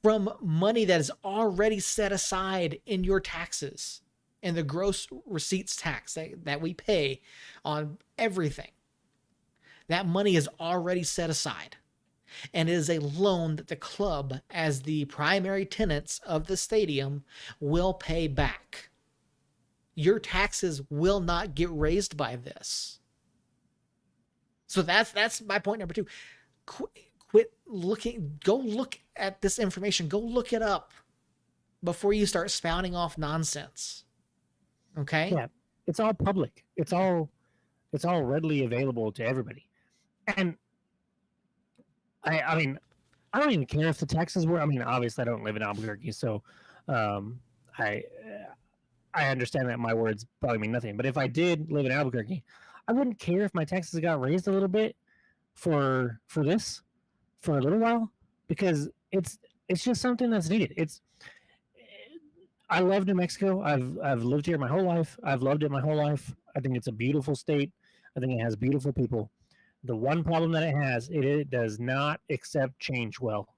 S2: from money that is already set aside in your taxes and the gross receipts tax that we pay on everything. That money is already set aside, and it is a loan that the club, as the primary tenants of the stadium, will pay back. Your taxes will not get raised by this. So that's my point number 2. Quit looking. Go look at this information. Go look it up before you start spouting off nonsense. Okay.
S1: Yeah, it's all public. It's all readily available to everybody. And I mean, I don't even care if the taxes were. I mean, obviously, I don't live in Albuquerque, so I understand that my words probably mean nothing. But if I did live in Albuquerque, I wouldn't care if my taxes got raised a little bit for this for a little while, because it's just something that's needed. I love New Mexico. I've lived here my whole life. I've loved it my whole life. I think it's a beautiful state. I think it has beautiful people. The one problem that it has, it does not accept change well,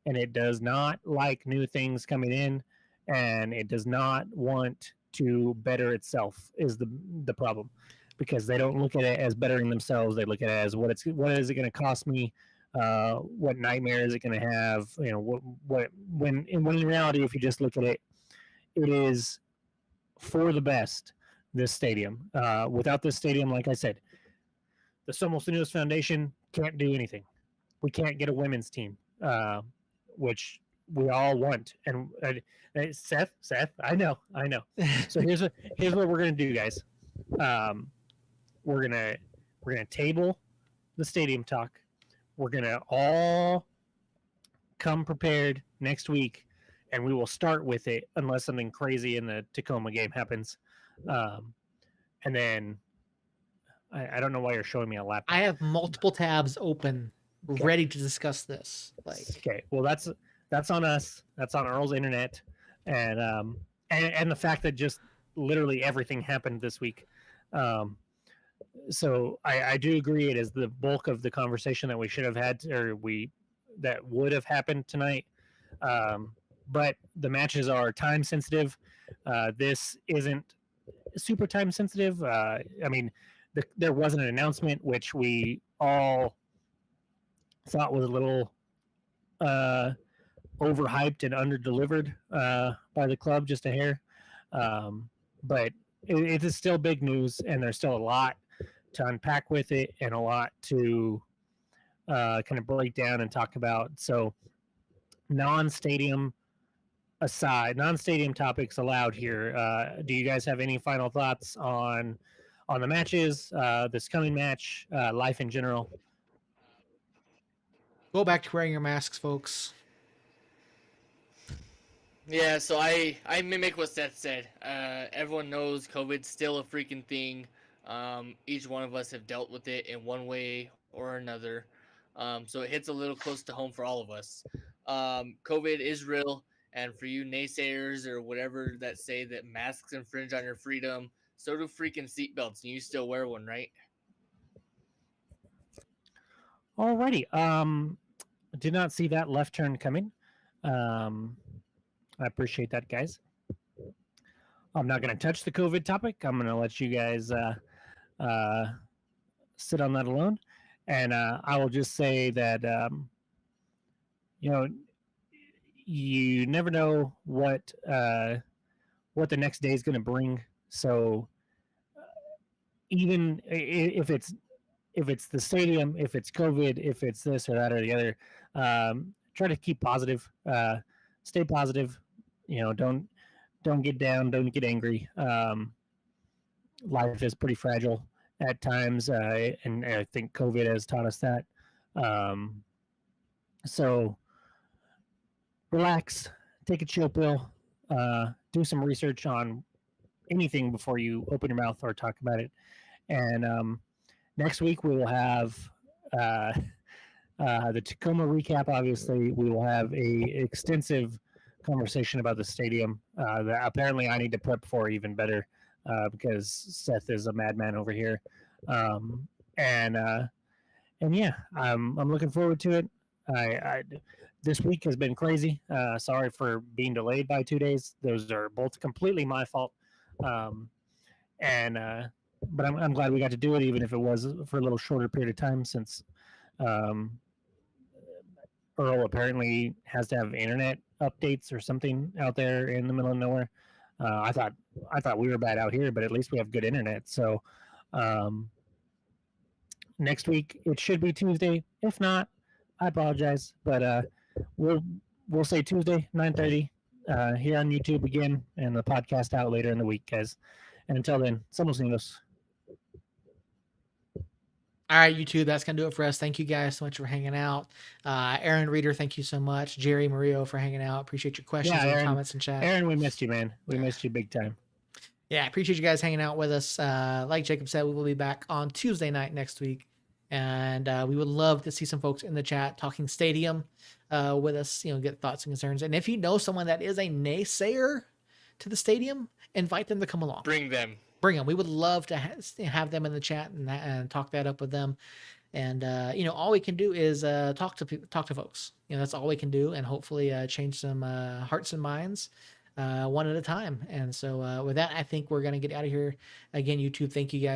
S1: and it does not like new things coming in, and it does not want to better itself is the problem, because they don't look at it as bettering themselves. They look at it as what is it going to cost me, what nightmare is it going to have, when in reality, if you just look at it, it is for the best. This stadium, without this stadium, like I said, the Somos Unidos Foundation can't do anything. We can't get a women's team, which we all want. And Seth, I know. So here's what we're gonna do, guys. We're gonna table the stadium talk. We're gonna all come prepared next week, and we will start with it unless something crazy in the Tacoma game happens. And then I don't know why you're showing me a laptop.
S2: I have multiple tabs open, ready to discuss this.
S1: Okay, well that's on us. That's on Earl's internet, and the fact that just literally everything happened this week. So I do agree it is the bulk of the conversation that we should have had, that would have happened tonight. But the matches are time sensitive. This isn't super time sensitive. I mean, there wasn't an announcement, which we all thought was a little overhyped and underdelivered by the club, just a hair. But it is still big news, and there's still a lot to unpack with it and a lot to kind of break down and talk about. So non-stadium topics allowed here. Do you guys have any final thoughts on the matches, this coming match, life in general?
S2: Go back to wearing your masks, folks.
S3: Yeah, so I mimic what Seth said. Everyone knows COVID's still a freaking thing. Each one of us have dealt with it in one way or another. So it hits a little close to home for all of us. COVID is real, and for you naysayers or whatever that say that masks infringe on your freedom, so do freaking seatbelts, and you still wear one, right?
S1: Alrighty. Did not see that left turn coming. I appreciate that, guys. I'm not going to touch the COVID topic. I'm going to let you guys sit on that alone. And I will just say that, you never know what the next day is going to bring. So even if it's the stadium, if it's COVID, if it's this or that or the other, try to keep positive, stay positive. Don't get down, don't get angry. Life is pretty fragile at times, and I think COVID has taught us that. So relax, take a chill pill, do some research on anything before you open your mouth or talk about it. And next week we will have the Tacoma recap. Obviously, we will have a extensive conversation about the stadium that apparently I need to prep for even better because Seth is a madman over here. And yeah, I'm looking forward to it. This week has been crazy. Sorry for being delayed by 2 days. Those are both completely my fault. But I'm glad we got to do it, even if it was for a little shorter period of time, since Earl apparently has to have internet updates or something out there in the middle of nowhere. I thought we were bad out here, but at least we have good internet. So next week it should be Tuesday. If not, I apologize, but we'll say Tuesday 9:30 here on YouTube again, and the podcast out later in the week, guys. And until then, Somos Unidos.
S2: All right, YouTube, that's going to do it for us. Thank you guys so much for hanging out. Aaron Reeder, thank you so much. Jerry Murillo for hanging out. Appreciate your questions and comments and chat.
S1: Aaron, we missed you, man. We missed you big time.
S2: Yeah, appreciate you guys hanging out with us. Like Jacob said, we will be back on Tuesday night next week. And we would love to see some folks in the chat talking stadium with us, get thoughts and concerns. And if you know someone that is a naysayer to the stadium, invite them to come along.
S3: Bring them.
S2: We would love to have them in the chat and talk that up with them. And all we can do is talk to folks. That's all we can do, and hopefully change some hearts and minds one at a time. And so with that, I think we're going to get out of here. Again, YouTube, thank you guys